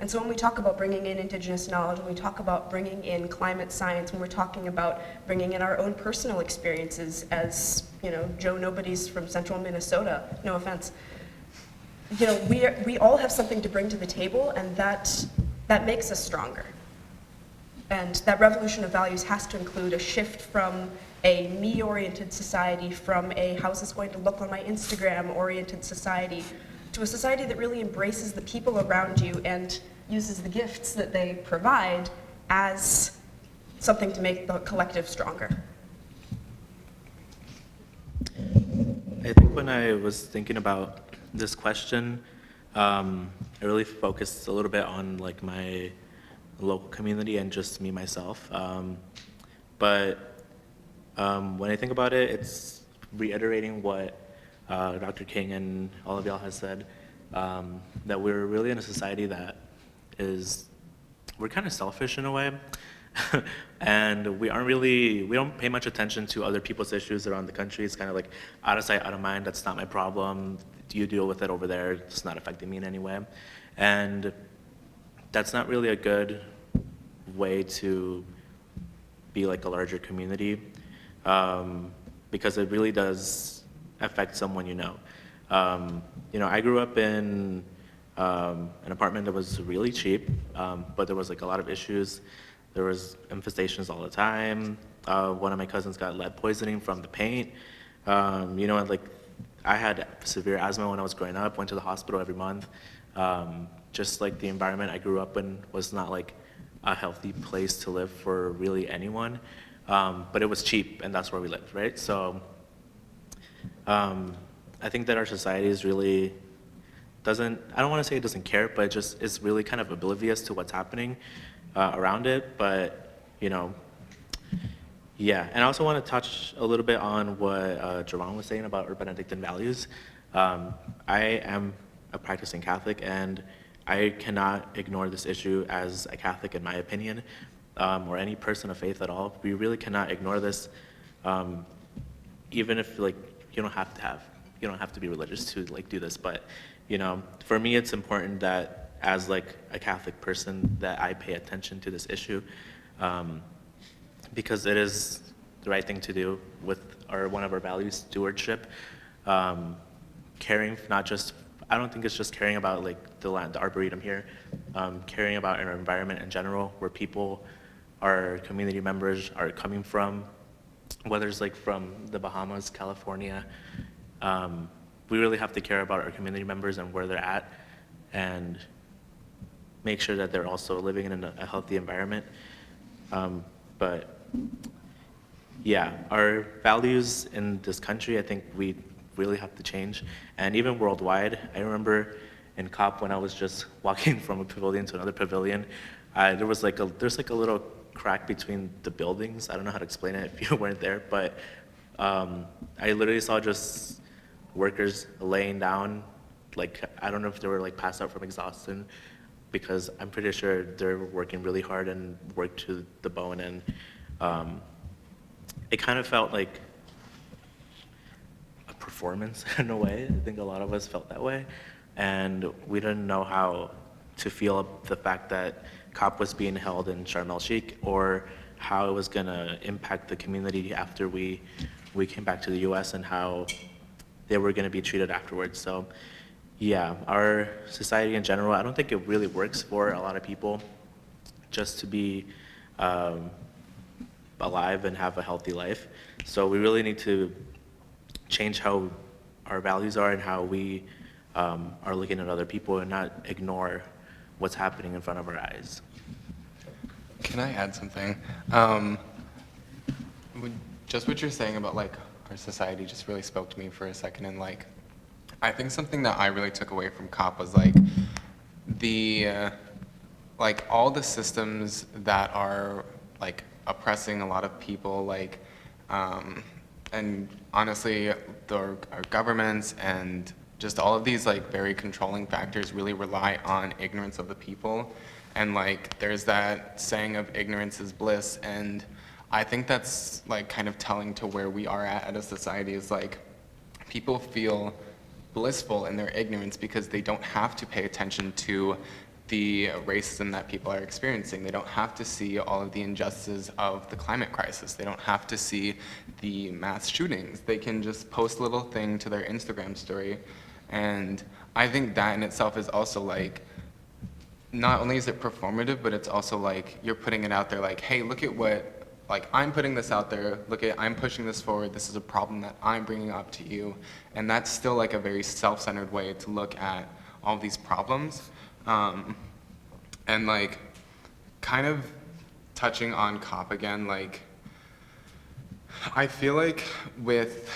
And so when we talk about bringing in Indigenous knowledge, when we talk about bringing in climate science, when we're talking about bringing in our own personal experiences as, you know, Joe Nobodies from central Minnesota, no offense, you know, we all have something to bring to the table, and that makes us stronger. And that revolution of values has to include a shift from a me-oriented society, from a how's this going to look on my Instagram-oriented society, to a society that really embraces the people around you and uses the gifts that they provide as something to make the collective stronger. I think when I was thinking about this question, I really focused a little bit on like my local community and just me myself. But when I think about it, it's reiterating what Dr. King and all of y'all has said, that we're really in a society that we're kind of selfish in a way. And we don't pay much attention to other people's issues around the country. It's kind of like out of sight, out of mind. That's not my problem. You deal with it over there. It's not affecting me in any way. And that's not really a good way to be like a larger community, because it really does affect someone you know. You know, I grew up in an apartment that was really cheap, but there was like a lot of issues. There was infestations all the time. One of my cousins got lead poisoning from the paint. You know, like I had severe asthma when I was growing up, went to the hospital every month. Just like the environment I grew up in was not like a healthy place to live for really anyone, but it was cheap and that's where we lived, right? So I think that our society is really doesn't, I don't want to say it doesn't care, but it just is really kind of oblivious to what's happening around it. But, you know, yeah. And I also want to touch a little bit on what Javon was saying about our Benedictine values. I am a practicing Catholic, and I cannot ignore this issue as a Catholic, in my opinion, or any person of faith at all. We really cannot ignore this, even if like you don't have to be religious to like do this. But you know, for me, it's important that as like a Catholic person that I pay attention to this issue, because it is the right thing to do with one of our values, stewardship. Caring, not just, I don't think it's just caring about like the land, the arboretum here, caring about our environment in general, where people, our community members are coming from, whether it's like from the Bahamas, California. We really have to care about our community members and where they're at, and make sure that they're also living in a healthy environment. But yeah, our values in this country, I think we really have to change, and even worldwide. I remember in COP when I was just walking from a pavilion to another pavilion, there's like a little crack between the buildings. I don't know how to explain it if you weren't there, but I literally saw just workers laying down, like I don't know if they were like passed out from exhaustion, because I'm pretty sure they're working really hard and work to the bone, and it kind of felt like a performance in a way. I think a lot of us felt that way, and we didn't know how to feel the fact that COP was being held in Sharm el-Sheikh, or how it was going to impact the community after we came back to the US, and how they were going to be treated afterwards. So yeah, our society in general, I don't think it really works for a lot of people just to be alive and have a healthy life. So we really need to change how our values are and how we are looking at other people, and not ignore what's happening in front of our eyes. Can I add something? Just what you're saying about like our society just really spoke to me for a second, and like I think something that I really took away from COP was like like all the systems that are like oppressing a lot of people, like and honestly our governments and just all of these like very controlling factors really rely on ignorance of the people. And like there's that saying of ignorance is bliss, and I think that's like kind of telling to where we are at a society, is like people feel blissful in their ignorance because they don't have to pay attention to the racism that people are experiencing. They don't have to see all of the injustices of the climate crisis. They don't have to see the mass shootings. They can just post a little thing to their Instagram story. And I think that in itself is also like, not only is it performative, but it's also like you're putting it out there like, hey, look at what, like I'm putting this out there, I'm pushing this forward, this is a problem that I'm bringing up to you. And that's still like a very self-centered way to look at all these problems. And like, kind of touching on COP again, like, I feel like with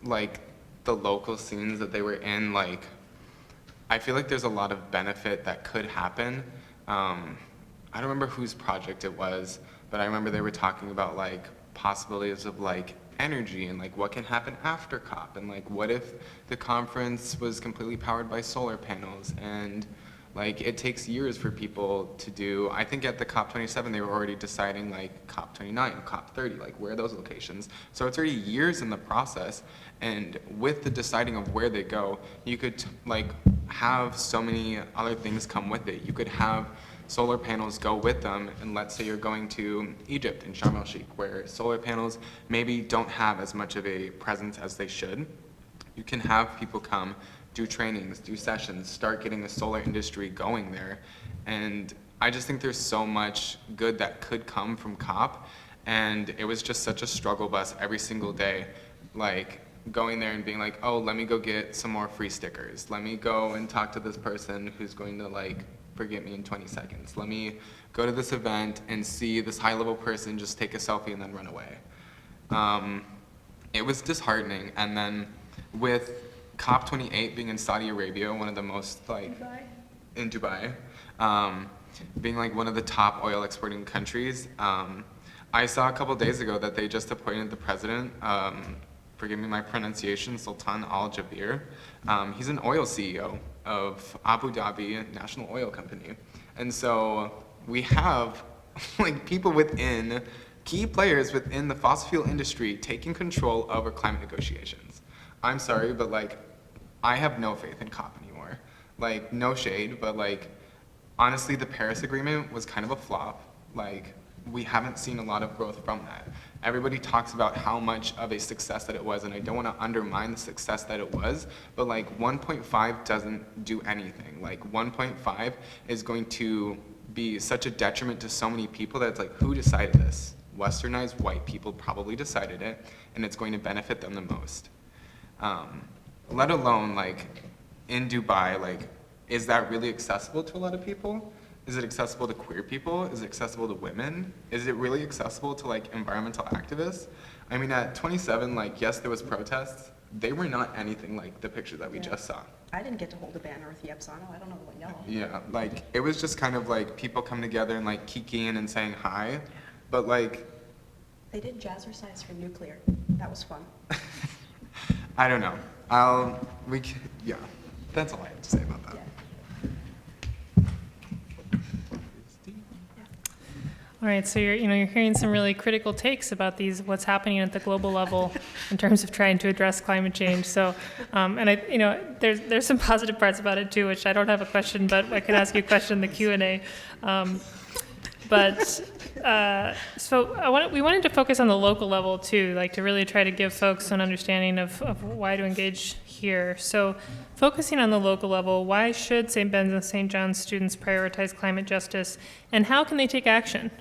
like the local scenes that they were in, like, I feel like there's a lot of benefit that could happen. I don't remember whose project it was, but I remember they were talking about like possibilities of like energy and like what can happen after COP, and like what if the conference was completely powered by solar panels, and like it takes years for people to do. I think at the COP27 they were already deciding like COP29, COP30, like where are those locations. So it's already years in the process, and with the deciding of where they go, you could like have so many other things come with it. You could have solar panels go with them, and let's say you're going to Egypt in Sharm el-Sheikh, where solar panels maybe don't have as much of a presence as they should. You can have people come, do trainings, do sessions, start getting the solar industry going there. And I just think there's so much good that could come from COP, and it was just such a struggle bus every single day, like going there and being like, oh, let me go get some more free stickers. Let me go and talk to this person who's going to like forget me in 20 seconds. Let me go to this event and see this high-level person just take a selfie and then run away. It was disheartening. And then with COP28 being in Saudi Arabia, one of the most like in Dubai, being like one of the top oil exporting countries. I saw a couple days ago that they just appointed the president, forgive me my pronunciation, Sultan Al Jaber. He's an oil CEO of Abu Dhabi National Oil Company. And so we have like people within, key players within the fossil fuel industry taking control over climate negotiations. I'm sorry, but like, I have no faith in COP anymore. Like, no shade, but like, honestly, the Paris Agreement was kind of a flop. Like, we haven't seen a lot of growth from that. Everybody talks about how much of a success that it was, and I don't want to undermine the success that it was, but like 1.5 doesn't do anything. Like 1.5 is going to be such a detriment to so many people that it's like, who decided this? Westernized white people probably decided it, and it's going to benefit them the most. Let alone like in Dubai, like, is that really accessible to a lot of people? Is it accessible to queer people? Is it accessible to women? Is it really accessible to like environmental activists? I mean, at 27, like, yes, there was protests. They were not anything like the picture that we just saw. I didn't get to hold a banner with the Epsano. I don't know what y'all. Yeah, like, it was just kind of like people come together and like kikiing and saying hi, but like. They did jazzercise for nuclear. That was fun. I don't know. Yeah, that's all I have to say about that. Yeah. All right, so you're hearing some really critical takes about what's happening at the global level in terms of trying to address climate change. So, and there's some positive parts about it too, which I don't have a question, but I can ask you a question in the Q&A. We wanted to focus on the local level too, like to really try to give folks an understanding of why to engage here. So, focusing on the local level, why should St. Ben's and St. John's students prioritize climate justice, and how can they take action?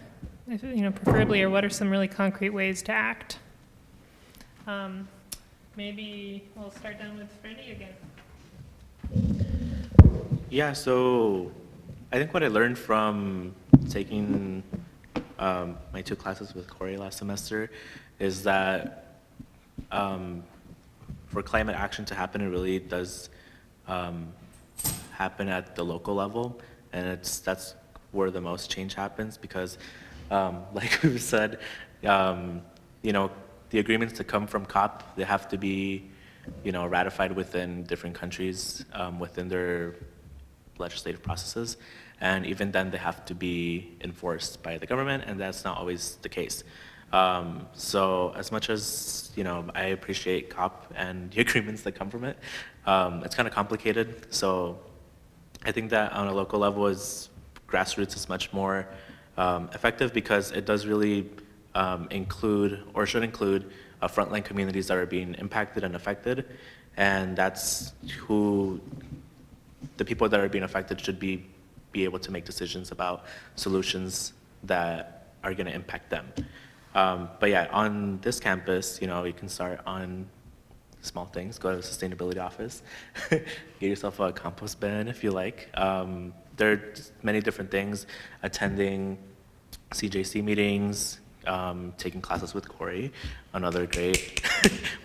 Preferably, or what are some really concrete ways to act? Maybe we'll start down with Freddie again. Yeah, so I think what I learned from taking my 2 classes with Corrie last semester is that for climate action to happen, it really does happen at the local level, and that's where the most change happens because, like we said, the agreements that come from COP, they have to be, ratified within different countries within their legislative processes, and even then they have to be enforced by the government, and that's not always the case. So as much as I appreciate COP and the agreements that come from it, it's kind of complicated. So I think that on a local level, grassroots is much more effective because it does really include, or should include, frontline communities that are being impacted and affected, and that's who the people that are being affected should be able to make decisions about solutions that are going to impact them. But yeah, on this campus, you can start on small things. Go to the sustainability office, get yourself a compost bin if you like. There are many different things, attending CJC meetings, taking classes with Corrie, another great,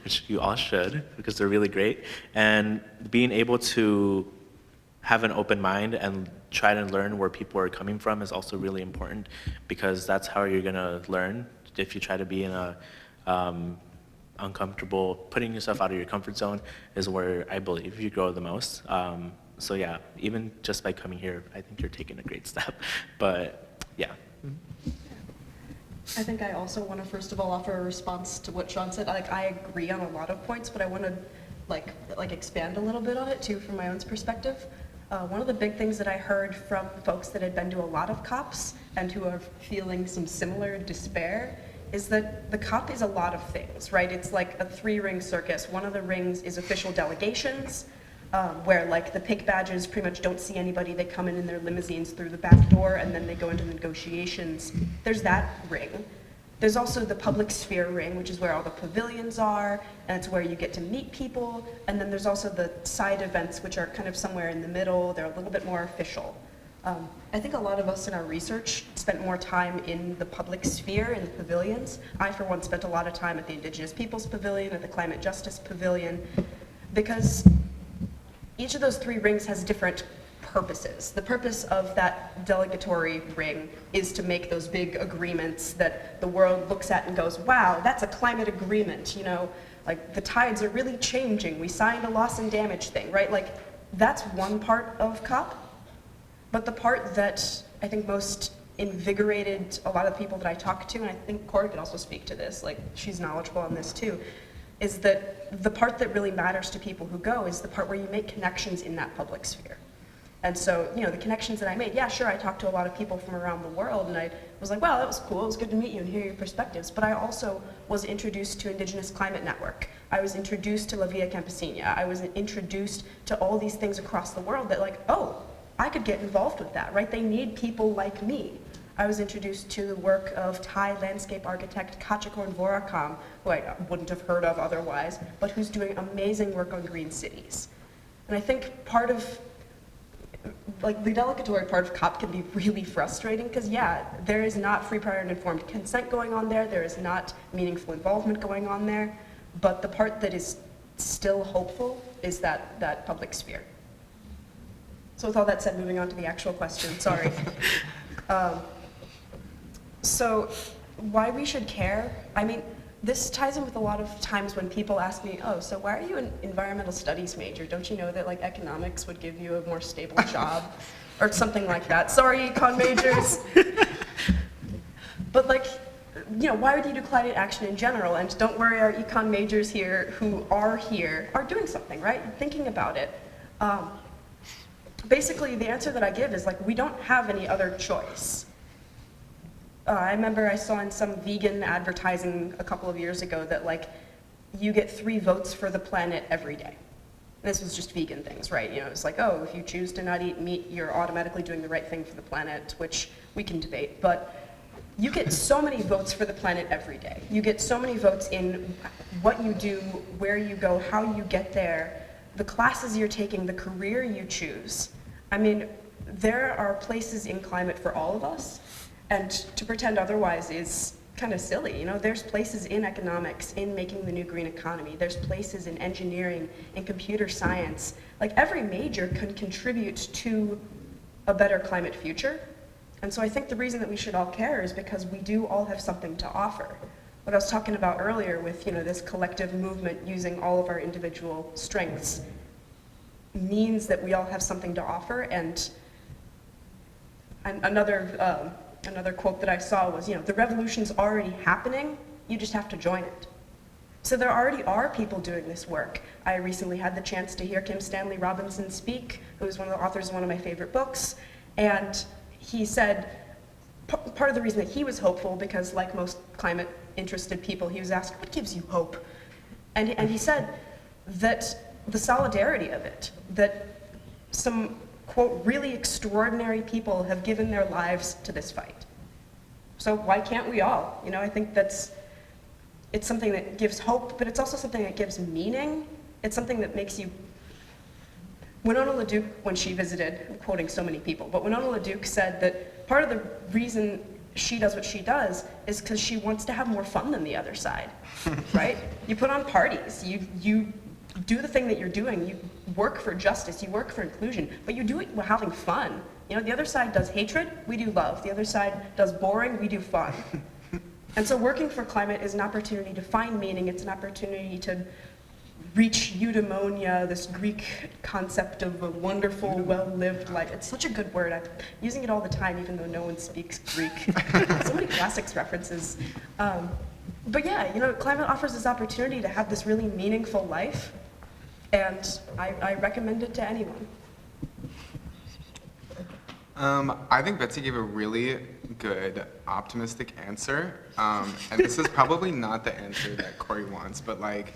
which you all should because they're really great, and being able to have an open mind and try to learn where people are coming from is also really important because that's how you're going to learn. If you try to be in a uncomfortable, putting yourself out of your comfort zone is where I believe you grow the most. So yeah, even just by coming here, I think you're taking a great step. But yeah. I think I also want to first of all offer a response to what Sean said. Like, I agree on a lot of points, but I want to like expand a little bit on it too from my own perspective. One of the big things that I heard from folks that had been to a lot of COPs and who are feeling some similar despair is that the COP is a lot of things, right? It's like a 3-ring circus. One of the rings is official delegations, where like the pig badges pretty much don't see anybody. They come in their limousines through the back door and then they go into negotiations. There's that ring. There's also the public sphere ring, which is where all the pavilions are, and it's where you get to meet people. And then there's also the side events, which are kind of somewhere in the middle. They're a little bit more official. I think a lot of us in our research spent more time in the public sphere, in the pavilions. I, for one, spent a lot of time at the Indigenous Peoples Pavilion, at the Climate Justice Pavilion, because each of those 3 rings has different purposes. The purpose of that delegatory ring is to make those big agreements that the world looks at and goes, wow, that's a climate agreement, you know, like the tides are really changing. We signed a loss and damage thing, right? Like that's one part of COP. But the part that I think most invigorated a lot of the people that I talked to, and I think Corrie could also speak to this, like she's knowledgeable on this too, is that the part that really matters to people who go is the part where you make connections in that public sphere. And so, you know, the connections that I made, yeah, sure, I talked to a lot of people from around the world, and I was like, wow, that was cool, it was good to meet you and hear your perspectives, but I also was introduced to Indigenous Climate Network. I was introduced to La Via Campesina. I was introduced to all these things across the world that like, oh, I could get involved with that, right? They need people like me. I was introduced to the work of Thai landscape architect Kachakorn Vorakam, who I wouldn't have heard of otherwise, but who's doing amazing work on green cities. And I think part of, like the delegatory part of COP can be really frustrating because yeah, there is not free, prior, and informed consent going on there, there is not meaningful involvement going on there, but the part that is still hopeful is that public sphere. So with all that said, moving on to the actual question, sorry. So why we should care? I mean, this ties in with a lot of times when people ask me, oh, so why are you an environmental studies major? Don't you know that like economics would give you a more stable job? Or something like that. Sorry, econ majors. But like, you know, why would you do climate action in general? And don't worry, our econ majors here who are here are doing something, right? Thinking about it. Basically, the answer that I give is like, we don't have any other choice. I remember I saw in some vegan advertising a couple of years ago that like, you get 3 votes for the planet every day. This was just vegan things, right? You know, it's like, oh, if you choose to not eat meat, you're automatically doing the right thing for the planet, which we can debate, but you get so many votes for the planet every day. You get so many votes in what you do, where you go, how you get there, the classes you're taking, the career you choose. I mean, there are places in climate for all of us, and to pretend otherwise is kind of silly, you know? There's places in economics, in making the new green economy. There's places in engineering, in computer science. Like every major can contribute to a better climate future. And so I think the reason that we should all care is because we do all have something to offer. What I was talking about earlier with, you know, this collective movement using all of our individual strengths means that we all have something to offer. And another quote that I saw was, you know, the revolution's already happening, you just have to join it. So there already are people doing this work. I recently had the chance to hear Kim Stanley Robinson speak, who is one of the authors of one of my favorite books, and he said, part of the reason that he was hopeful, because like most climate interested people, he was asked, what gives you hope? And he said that the solidarity of it, that some, quote, really extraordinary people have given their lives to this fight. So why can't we all? You know, I think it's something that gives hope, but it's also something that gives meaning. It's something that makes you, Winona LaDuke, when she visited, I'm quoting so many people, but Winona LaDuke said that part of the reason she does what she does is because she wants to have more fun than the other side, right? You put on parties, you do the thing that you're doing, you work for justice, you work for inclusion, but you do it while having fun. You know, the other side does hatred, we do love. The other side does boring, we do fun. And so working for climate is an opportunity to find meaning, it's an opportunity to reach eudaimonia, this Greek concept of a wonderful, well-lived life. It's such a good word. I'm using it all the time, even though no one speaks Greek. So many classics references. But yeah, you know, climate offers this opportunity to have this really meaningful life, and I recommend it to anyone. I think Betsy gave a really good, optimistic answer, and this is probably not the answer that Corrie wants, but like,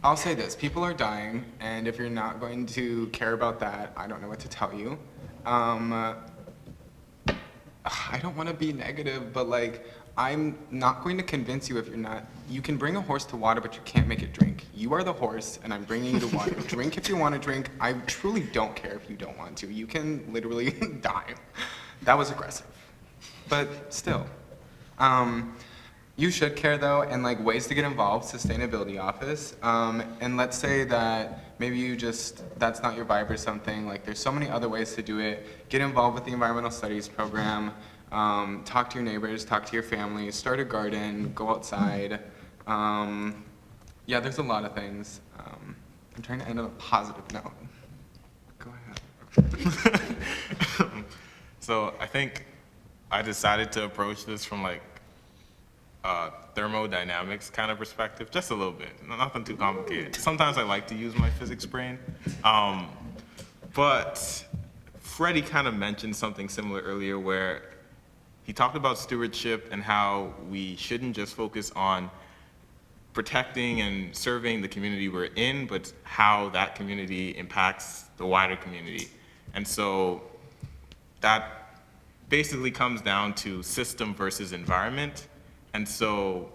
I'll say this, people are dying, and if you're not going to care about that, I don't know what to tell you. I don't want to be negative, but like, I'm not going to convince you if you're not, you can bring a horse to water, but you can't make it drink. You are the horse, and I'm bringing you to water. Drink if you want to drink. I truly don't care if you don't want to. You can literally die. That was aggressive, but still. You should care though, and like ways to get involved, sustainability office. And let's say that maybe that's not your vibe or something, like there's so many other ways to do it. Get involved with the environmental studies program, talk to your neighbors, talk to your family, start a garden, go outside. Yeah, there's a lot of things. I'm trying to end on a positive note. Go ahead. So I think I decided to approach this from like thermodynamics kind of perspective, just a little bit, nothing too complicated. Sometimes I like to use my physics brain, but Freddie kind of mentioned something similar earlier where he talked about stewardship and how we shouldn't just focus on protecting and serving the community we're in, but how that community impacts the wider community. And so that basically comes down to system versus environment. And so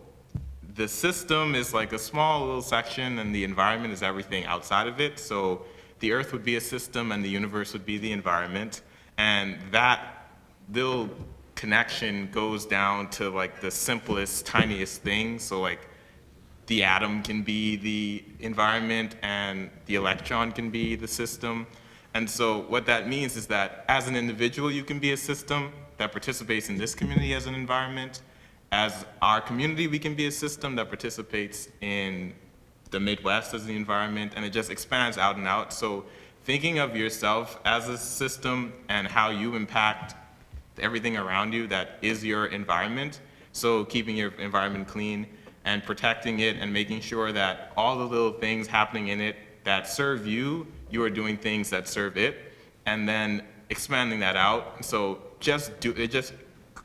the system is like a small little section and the environment is everything outside of it. So the earth would be a system and the universe would be the environment. And that little connection goes down to like the simplest, tiniest thing. So like the atom can be the environment and the electron can be the system. And so what that means is that as an individual, you can be a system that participates in this community as an environment. As our community, we can be a system that participates in the Midwest as the environment, and it just expands out and out. So thinking of yourself as a system and how you impact everything around you that is your environment. So keeping your environment clean and protecting it and making sure that all the little things happening in it that serve you, you are doing things that serve it, and then expanding that out. So it just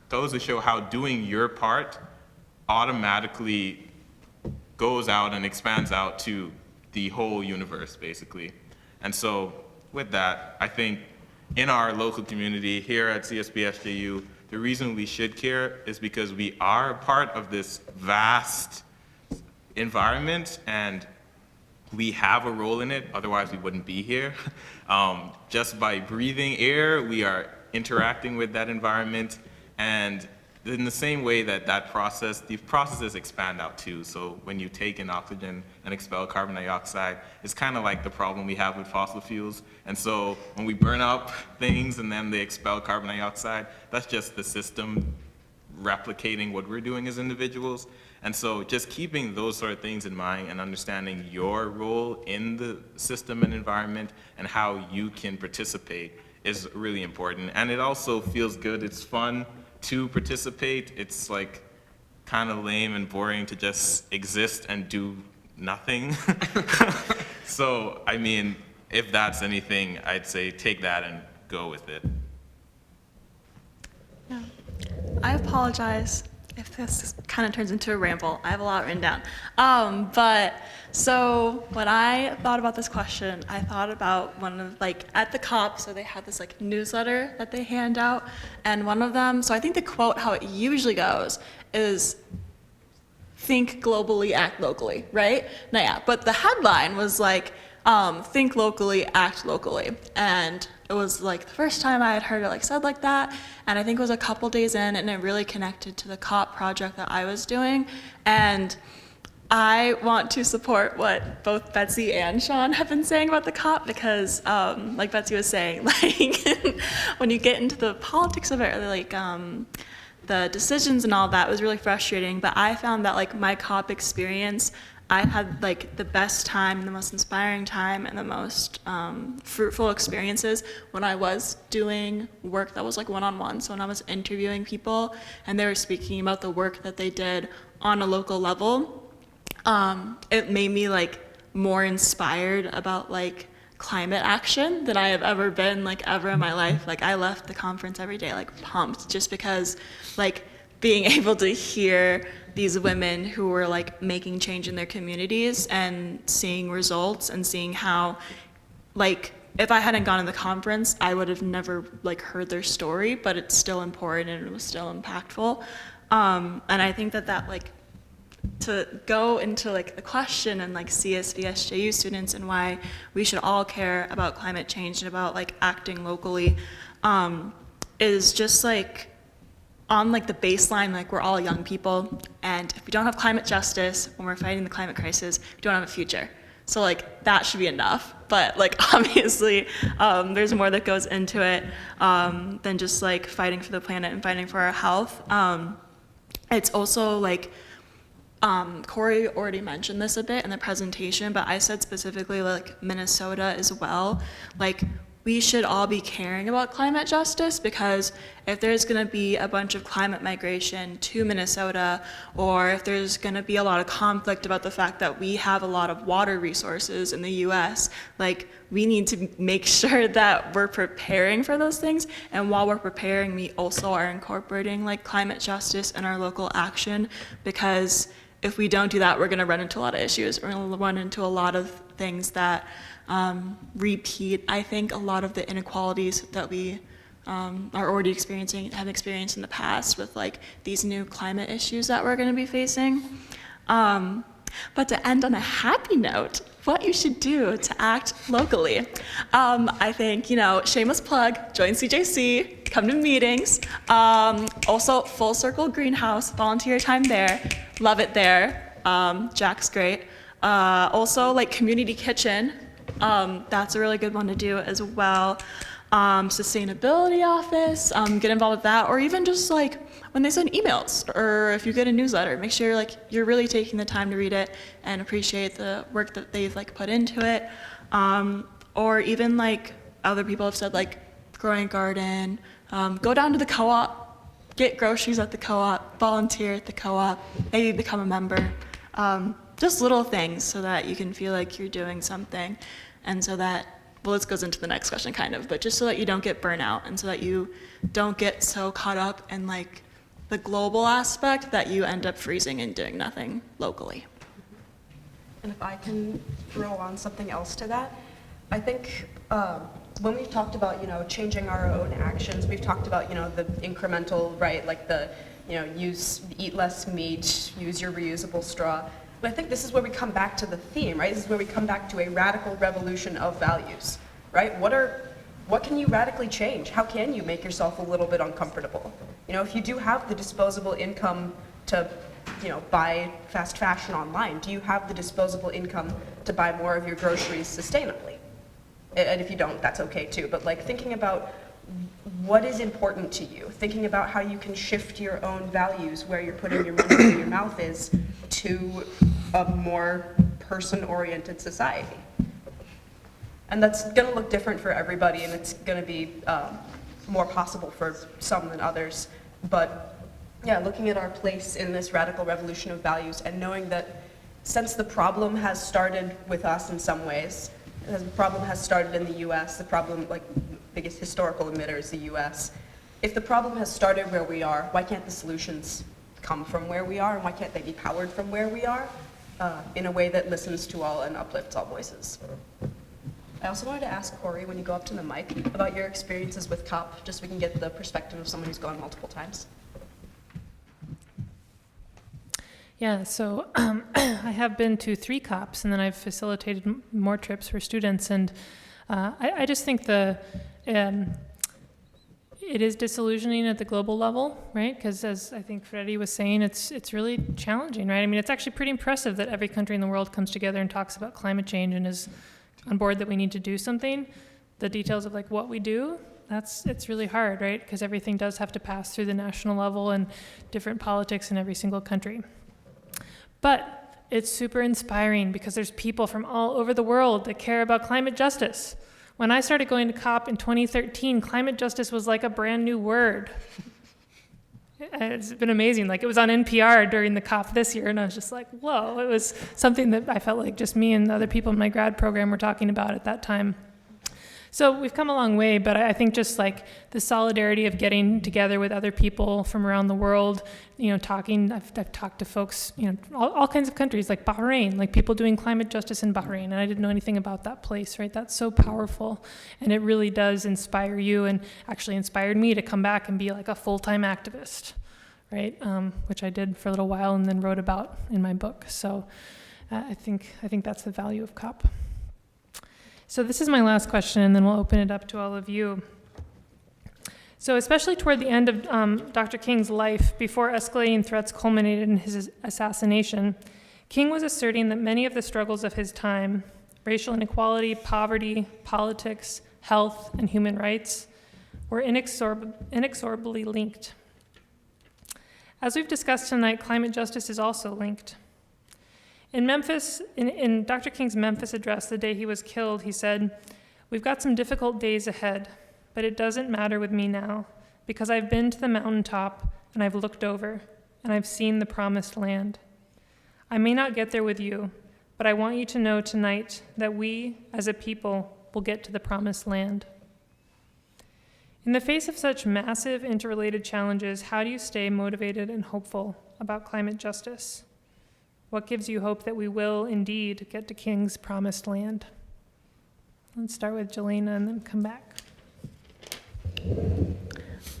goes to show how doing your part automatically goes out and expands out to the whole universe, basically. And so with that, I think in our local community here at CSBSJU, the reason we should care is because we are part of this vast environment and we have a role in it, otherwise we wouldn't be here. Just by breathing air, we are interacting with that environment, and in the same way that these processes expand out too. So when you take in oxygen and expel carbon dioxide, it's kind of like the problem we have with fossil fuels. And so when we burn up things and then they expel carbon dioxide, that's just the system replicating what we're doing as individuals. And so just keeping those sort of things in mind and understanding your role in the system and environment and how you can participate is really important. And it also feels good, it's fun to participate. It's like kind of lame and boring to just exist and do nothing. So, I mean, if that's anything, I'd say take that and go with it. Yeah. I apologize if this kind of turns into a ramble. I have a lot written down. But so when I thought about this question, I thought about one of like at the COP, so they have this like newsletter that they hand out, and one of them, so I think the quote, how it usually goes is, think globally, act locally, right? Now, yeah, but the headline was like, think locally, act locally. And it was like the first time I had heard it like said like that, and I think it was a couple days in, and it really connected to the COP project that I was doing. And I want to support what both Betsy and Sean have been saying about the COP, because like Betsy was saying, like when you get into the politics of it, or like the decisions and all that, was really frustrating. But I found that like my COP experience, I had like the best time, the most inspiring time, and the most fruitful experiences when I was doing work that was like one-on-one. So when I was interviewing people and they were speaking about the work that they did on a local level, it made me like more inspired about like climate action than I have ever been like ever in my life. Like I left the conference every day like pumped, just because like being able to hear these women who were like making change in their communities and seeing results and seeing how, like, if I hadn't gone to the conference, I would have never like heard their story, but it's still important and it was still impactful. And I think that like, to go into like the question and like CSVSJU students and why we should all care about climate change and about like acting locally, is just like, on like the baseline, like we're all young people, and if we don't have climate justice when we're fighting the climate crisis, we don't have a future. So like that should be enough. But like obviously, there's more that goes into it than just like fighting for the planet and fighting for our health. It's also like, Corrie already mentioned this a bit in the presentation, but I said specifically like Minnesota as well. Like we should all be caring about climate justice, because if there's going to be a bunch of climate migration to Minnesota, or if there's going to be a lot of conflict about the fact that we have a lot of water resources in the US, like we need to make sure that we're preparing for those things. And while we're preparing, we also are incorporating like climate justice in our local action, because if we don't do that, we're going to run into a lot of issues. We're going to run into a lot of things that repeat, I think, a lot of the inequalities that we are already experiencing, have experienced in the past with like these new climate issues that we're going to be facing. But to end on a happy note, what you should do to act locally. I think, you know, shameless plug, join CJC, come to meetings. Also, Full Circle Greenhouse, volunteer time there. Love it there. Jack's great. Also, like Community Kitchen. That's a really good one to do as well. Sustainability office, get involved with that, or even just like when they send emails, or if you get a newsletter, make sure like you're really taking the time to read it and appreciate the work that they've like put into it. Or even like other people have said, like growing a garden, go down to the co-op, get groceries at the co-op, volunteer at the co-op, maybe become a member. Just little things so that you can feel like you're doing something, and so that, well, this goes into the next question kind of, but just so that you don't get burnout, and so that you don't get so caught up in like the global aspect that you end up freezing and doing nothing locally. And if I can throw on something else to that, I think when we've talked about, you know, changing our own actions, we've talked about, you know, the incremental, right, like the, you know, eat less meat, use your reusable straw. But I think this is where we come back to the theme, right? This is where we come back to a radical revolution of values, right? What can you radically change? How can you make yourself a little bit uncomfortable? You know, if you do have the disposable income to, you know, buy fast fashion online, do you have the disposable income to buy more of your groceries sustainably? And if you don't, that's okay too. But like thinking about what is important to you, thinking about how you can shift your own values, where you're putting your money where your mouth is, to a more person-oriented society. And that's going to look different for everybody, and it's going to be more possible for some than others. But yeah, looking at our place in this radical revolution of values, and knowing that since the problem has started with us in some ways, the problem has started in the US, the problem, like, biggest historical emitter is the US. If the problem has started where we are, why can't the solutions come from where we are, and why can't they be powered from where we are in a way that listens to all and uplifts all voices? I also wanted to ask Corrie, when you go up to the mic, about your experiences with COP, just so we can get the perspective of someone who's gone multiple times. Yeah, so I have been to 3 COPs, and then I've facilitated more trips for students, and I just think it is disillusioning at the global level, right? Because as I think Freddie was saying, it's really challenging, right? I mean, it's actually pretty impressive that every country in the world comes together and talks about climate change and is on board that we need to do something. The details of like what we do, it's really hard, right? Because everything does have to pass through the national level and different politics in every single country. But it's super inspiring because there's people from all over the world that care about climate justice. When I started going to COP in 2013, climate justice was like a brand new word. It's been amazing. Like, it was on NPR during the COP this year, and I was just like, whoa. It was something that I felt like just me and the other people in my grad program were talking about at that time. So we've come a long way, but I think just like the solidarity of getting together with other people from around the world, you know, talking, I've talked to folks, you know, all kinds of countries, like Bahrain, like people doing climate justice in Bahrain, and I didn't know anything about that place, right? That's so powerful, and it really does inspire you, and actually inspired me to come back and be like a full-time activist, right? Which I did for a little while and then wrote about in my book. So I think that's the value of COP. So this is my last question, and then we'll open it up to all of you. So especially toward the end of Dr. King's life, before escalating threats culminated in his assassination, King was asserting that many of the struggles of his time, racial inequality, poverty, politics, health, and human rights, were inexorably linked. As we've discussed tonight, climate justice is also linked. In Memphis, in Dr. King's Memphis address the day he was killed, he said, "We've got some difficult days ahead, but it doesn't matter with me now, because I've been to the mountaintop and I've looked over, and I've seen the promised land. I may not get there with you, but I want you to know tonight that we, as a people, will get to the promised land." In the face of such massive interrelated challenges, how do you stay motivated and hopeful about climate justice? What gives you hope that we will indeed get to King's promised land? Let's start with Jelena and then come back.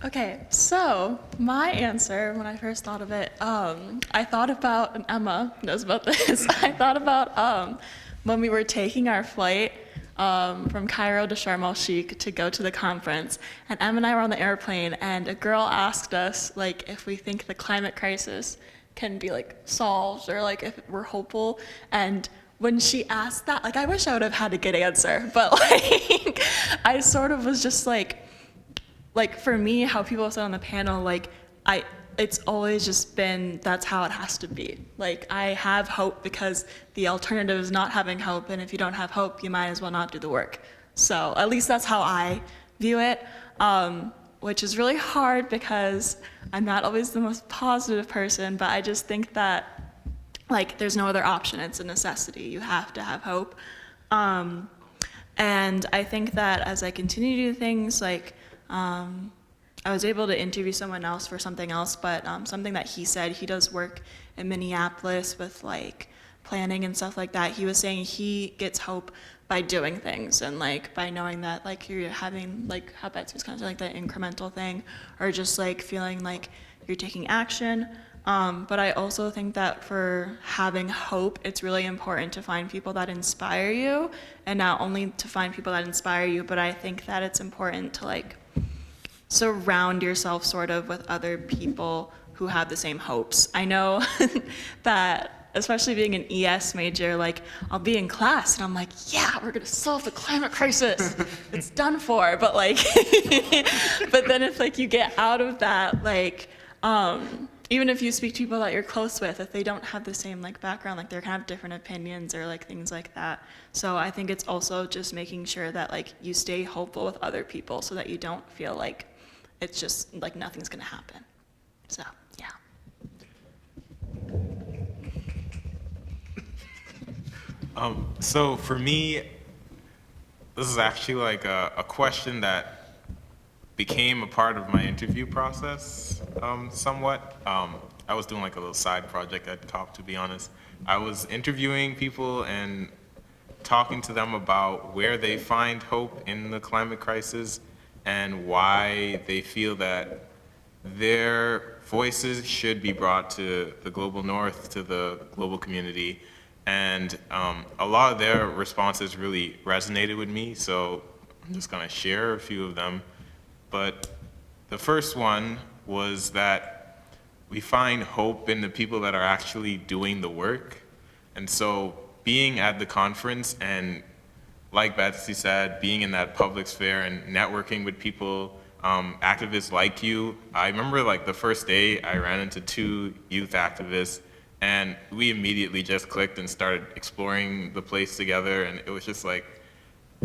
Okay, so my answer when I first thought of it, I thought about, and Emma knows about this, I thought about when we were taking our flight from Cairo to Sharm el-Sheikh to go to the conference, and Emma and I were on the airplane, and a girl asked us, like, if we think the climate crisis can be, like, solved, or, like, if we're hopeful, and when she asked that, like, I wish I would have had a good answer, but, like, I sort of was just like, for me, how people said on the panel, like, it's always just been, that's how it has to be. Like, I have hope because the alternative is not having hope, and if you don't have hope, you might as well not do the work. So at least that's how I view it, which is really hard because I'm not always the most positive person, but I just think that, like, there's no other option. It's a necessity. You have to have hope. And I think that as I continue to do things, like, I was able to interview someone else for something else, but something that he said, he does work in Minneapolis with, like, planning and stuff like that. He was saying he gets hope by doing things and, like, by knowing that, like, you're having, like, how Betsy was kind of like that incremental thing, or just, like, feeling like you're taking action. But I also think that for having hope, it's really important to find people that inspire you, and not only to find people that inspire you, but I think that it's important to, like, surround yourself sort of with other people who have the same hopes. I know that, especially being an ES major, like, I'll be in class and I'm like, yeah, we're gonna solve the climate crisis. It's done for. But, like, but then if, like, you get out of that, like, even if you speak to people that you're close with, if they don't have the same, like, background, like, they're kind of different opinions or, like, things like that. So I think it's also just making sure that, like, you stay hopeful with other people so that you don't feel like it's just, like, nothing's gonna happen. So, yeah. So for me, this is actually like a question that became a part of my interview process somewhat. I was doing like a little side project at COP, to be honest. I was interviewing people and talking to them about where they find hope in the climate crisis and why they feel that their voices should be brought to the global north, to the global community. And a lot of their responses really resonated with me, so I'm just gonna share a few of them. But the first one was that we find hope in the people that are actually doing the work. And so being at the conference and, like Betsy said, being in that public sphere and networking with people, activists like you. I remember, like, the first day I ran into 2 youth activists, and we immediately just clicked and started exploring the place together, and it was just like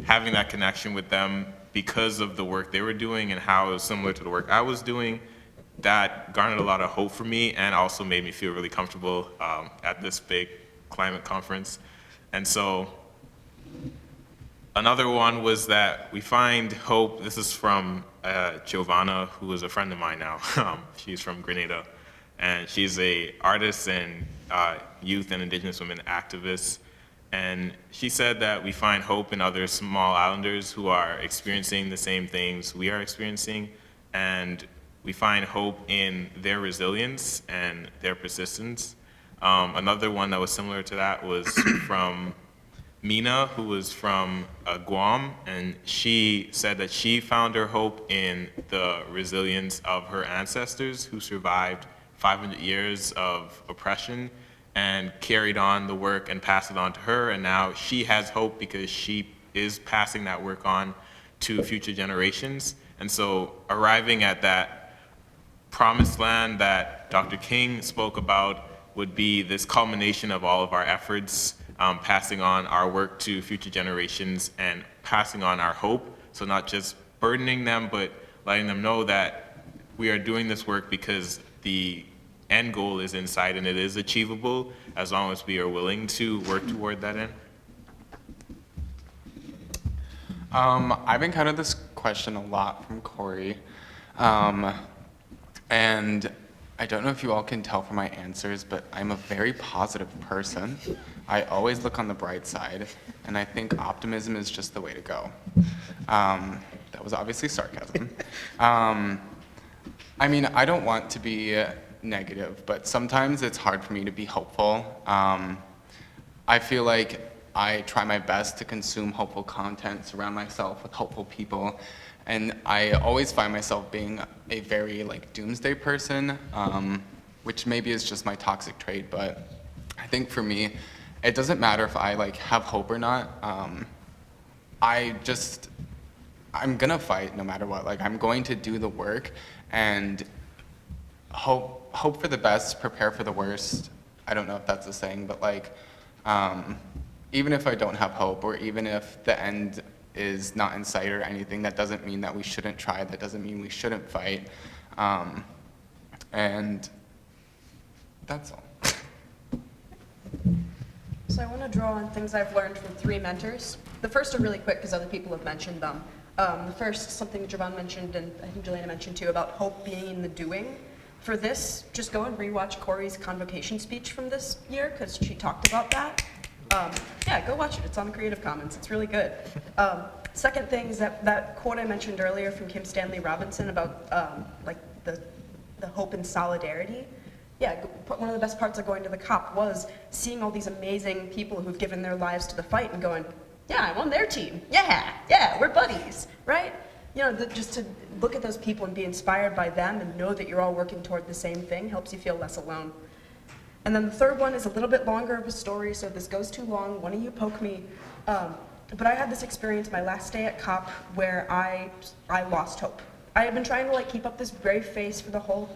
having that connection with them because of the work they were doing and how it was similar to the work I was doing. That garnered a lot of hope for me and also made me feel really comfortable at this big climate conference. And so another one was that we find hope. This is from Giovanna, who is a friend of mine now. She's from Grenada, and she's a artist and youth and indigenous women activist. And she said that we find hope in other small islanders who are experiencing the same things we are experiencing, and we find hope in their resilience and their persistence. Another one that was similar to that was from Mina, who was from Guam, and she said that she found her hope in the resilience of her ancestors who survived 500 years of oppression and carried on the work and passed it on to her. And now she has hope because she is passing that work on to future generations. And so arriving at that promised land that Dr. King spoke about would be this culmination of all of our efforts, passing on our work to future generations and passing on our hope. So not just burdening them, but letting them know that we are doing this work because the end goal is in sight and it is achievable as long as we are willing to work toward that end. I've encountered this question a lot from Corrie, and I don't know if you all can tell from my answers, but I'm a very positive person. I always look on the bright side, and I think optimism is just the way to go. That was obviously sarcasm. I mean, I don't want to be negative, but sometimes it's hard for me to be hopeful. I feel like I try my best to consume hopeful content, surround myself with hopeful people, and I always find myself being a very doomsday person, which maybe is just my toxic trait, but I think for me, it doesn't matter if I have hope or not. I'm gonna fight no matter what. I'm going to do the work and hope for the best, prepare for the worst. I don't know if that's a saying, but even if I don't have hope, or even if the end is not in sight or anything, that doesn't mean that we shouldn't try, that doesn't mean we shouldn't fight. And that's all. So I want to draw on things I've learned from 3 mentors. The first are really quick because other people have mentioned them. The first, something that Javon mentioned, and I think Jelena mentioned too, about hope being in the doing. For this, just go and rewatch Corrie's convocation speech from this year because she talked about that. Yeah, go watch it. It's on Creative Commons. It's really good. Second thing is that quote I mentioned earlier from Kim Stanley Robinson about the hope and solidarity. Yeah, one of the best parts of going to the COP was seeing all these amazing people who've given their lives to the fight and going, yeah, I'm on their team. Yeah, we're buddies, right? Just to look at those people and be inspired by them and know that you're all working toward the same thing helps you feel less alone. And then the third one is a little bit longer of a story, so if this goes too long, one of you poke me. But I had this experience my last day at COP where I lost hope. I had been trying to keep up this brave face for the whole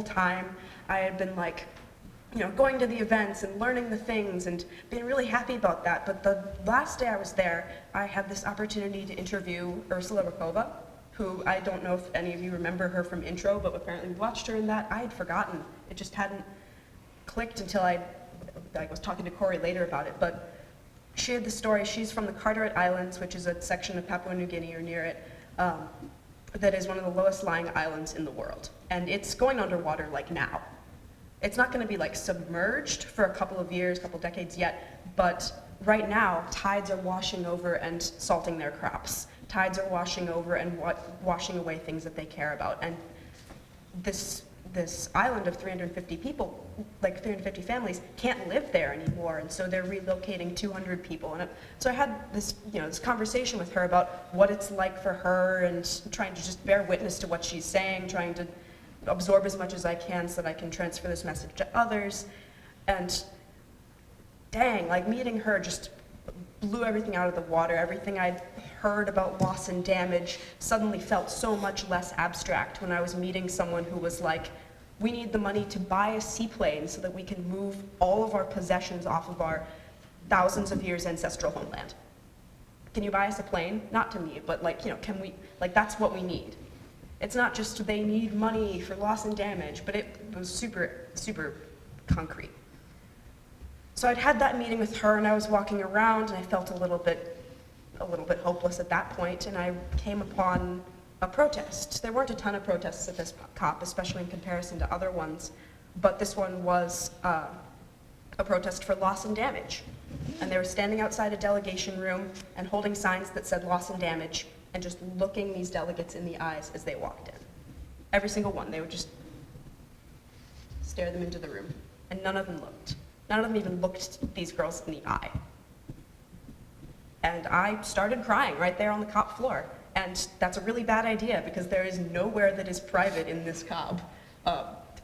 time. I had been going to the events and learning the things and being really happy about that. But the last day I was there, I had this opportunity to interview Ursula Rakova, who I don't know if any of you remember her from Intro, but apparently we watched her in that. I had forgotten. It just hadn't clicked until I was talking to Corrie later about it. But she had the story. She's from the Carteret Islands, which is a section of Papua New Guinea or near it, that is one of the lowest lying islands in the world. And it's going underwater now. It's not going to be submerged for a couple of years, couple decades yet, but right now tides are washing over and salting their crops. Tides are washing over and washing away things that they care about. And this island of 350 people, 350 families, can't live there anymore, and so they're relocating 200 people. And so I had this, this conversation with her about what it's like for her, and trying to just bear witness to what she's saying, trying to absorb as much as I can so that I can transfer this message to others. And dang, meeting her just blew everything out of the water. Everything I'd heard about loss and damage suddenly felt so much less abstract when I was meeting someone who was we need the money to buy a seaplane so that we can move all of our possessions off of our thousands of years ancestral homeland. Can you buy us a plane? Not to me, but can we, that's what we need. It's not just they need money for loss and damage, but it was super, super concrete. So I'd had that meeting with her, and I was walking around, and I felt a little bit hopeless at that point, and I came upon a protest. There weren't a ton of protests at this COP, especially in comparison to other ones, but this one was a protest for loss and damage. And they were standing outside a delegation room and holding signs that said loss and damage, and just looking these delegates in the eyes as they walked in. Every single one. They would just stare them into the room, and none of them looked. None of them even looked these girls in the eye. And I started crying right there on the COP floor. And that's a really bad idea because there is nowhere that is private in this COP.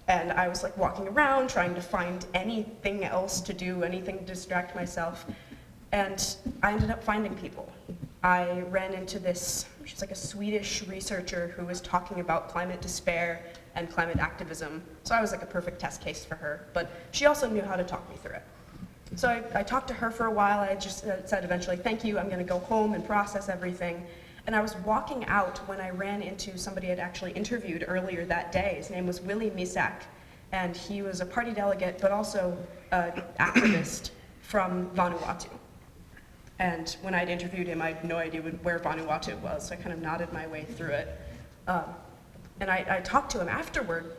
And I was like walking around trying to find anything else to do, anything to distract myself. And I ended up finding people. I ran into this, she's like a Swedish researcher who was talking about climate despair and climate activism. So I was like a perfect test case for her, but she also knew how to talk me through it. So I talked to her for a while. I just said eventually, thank you, I'm gonna go home and process everything. And I was walking out when I ran into somebody I'd actually interviewed earlier that day. His name was Willie Misak, and he was a party delegate, but also an activist from Vanuatu. And when I'd interviewed him, I had no idea where Vanuatu was, so I kind of nodded my way through it. And I talked to him afterward.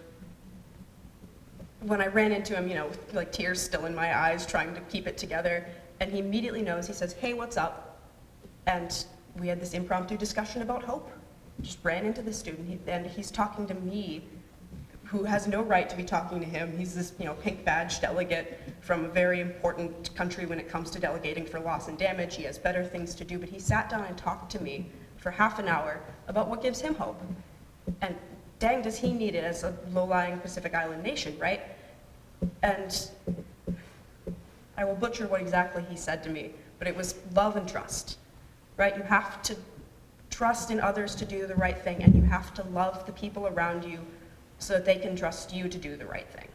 When I ran into him, you know, with like tears still in my eyes, trying to keep it together, and he immediately knows, he says, hey, what's up? And we had this impromptu discussion about hope. Just ran into this student, and he's talking to me, who has no right to be talking to him. He's this, you know, pink badge delegate from a very important country when it comes to delegating for loss and damage. He has better things to do, but he sat down and talked to me for half an hour about what gives him hope. And dang, does he need it as a low-lying Pacific Island nation, right? And I will butcher what exactly he said to me, but it was love and trust, right? You have to trust in others to do the right thing, and you have to love the people around you so that they can trust you to do the right thing.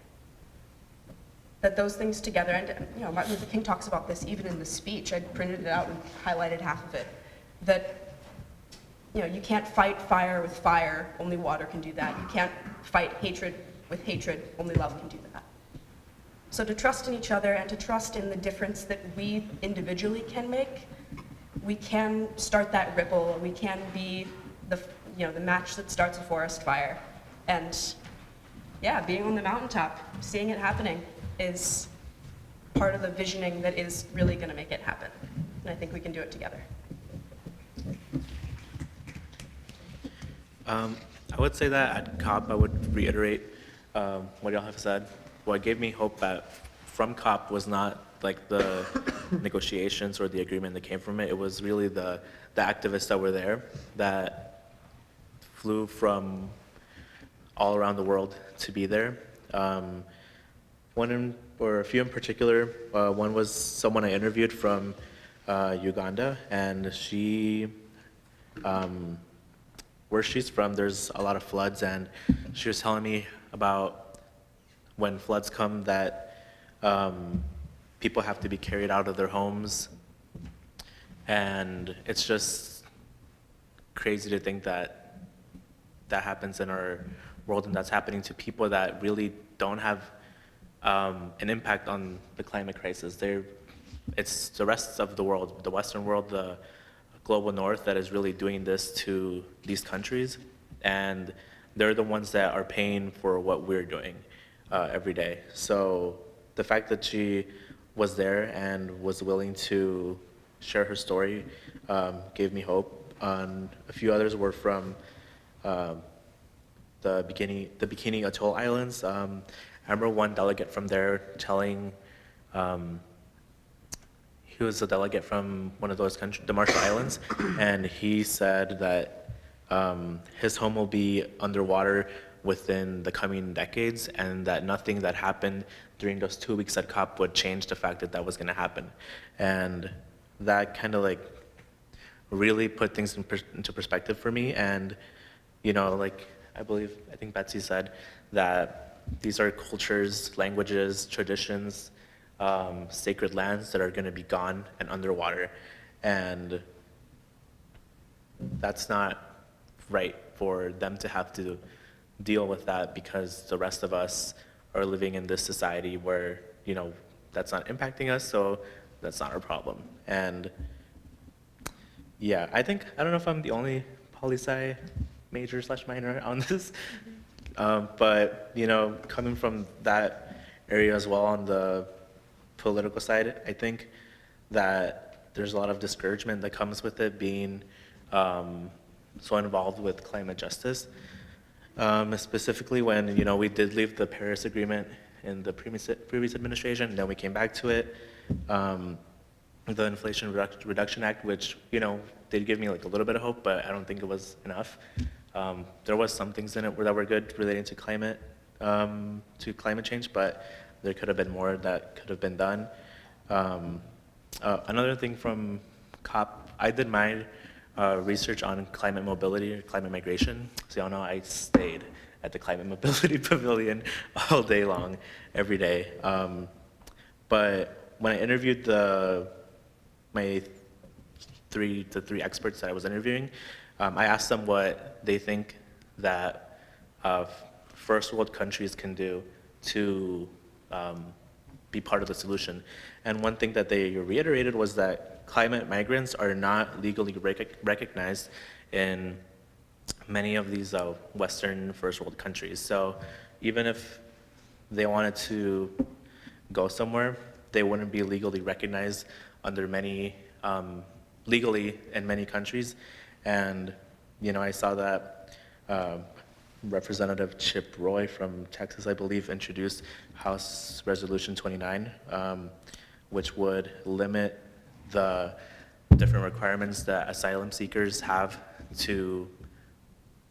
That those things together, and you know, Martin Luther King talks about this even in the speech. I printed it out and highlighted half of it. That, you know, you can't fight fire with fire, only water can do that. You can't fight hatred with hatred, only love can do that. So to trust in each other and to trust in the difference that we individually can make, we can start that ripple, we can be the, you know, the match that starts a forest fire. And yeah, being on the mountaintop, seeing it happening is part of the visioning that is really gonna make it happen. And I think we can do it together. I would say that at COP, I would reiterate what y'all have said. What gave me hope from COP was not like the negotiations or the agreement that came from it. It was really the activists that were there that flew from all around the world to be there. Or a few in particular. One was someone I interviewed from Uganda, and she, where she's from, there's a lot of floods, and she was telling me about when floods come that people have to be carried out of their homes, and it's just crazy to think that that happens in our world, and that's happening to people that really don't have an impact on the climate crisis. It's the rest of the world, the Western world, the global North, that is really doing this to these countries, and they're the ones that are paying for what we're doing every day. So the fact that she was there and was willing to share her story gave me hope. A few others were from the Bikini Atoll Islands. I remember one delegate from there telling, he was a delegate from one of those countries, the Marshall Islands, and he said that his home will be underwater within the coming decades, and that nothing that happened during those 2 weeks at COP would change the fact that that was going to happen. And that kind of like really put things into perspective for me. And, you know, like I think Betsy said that these are cultures, languages, traditions, sacred lands that are going to be gone and underwater. And that's not right for them to have to deal with that, because the rest of us are living in this society where, you know, that's not impacting us, so that's not our problem. And yeah, I don't know if I'm the only poli-sci major / minor on this, but, you know, coming from that area as well on the political side, I think that there's a lot of discouragement that comes with it, being so involved with climate justice. Specifically when, you know, we did leave the Paris Agreement in the previous administration, and then we came back to it. the Inflation Reduction Act, which, you know, did give me like a little bit of hope, but I don't think it was enough. There was some things in it that were good relating to climate change, but there could have been more that could have been done. Another thing from COP, I did my research on climate mobility or climate migration. So y'all know I stayed at the Climate Mobility Pavilion all day long, every day. But when I interviewed the three experts that I was interviewing, I asked them what they think that first world countries can do to be part of the solution. And one thing that they reiterated was that climate migrants are not legally recognized in many of these Western first world countries. So even if they wanted to go somewhere, they wouldn't be legally recognized under many, legally in many countries. And, you know, I saw that Representative Chip Roy from Texas, I believe, introduced House Resolution 29, which would limit the different requirements that asylum seekers have to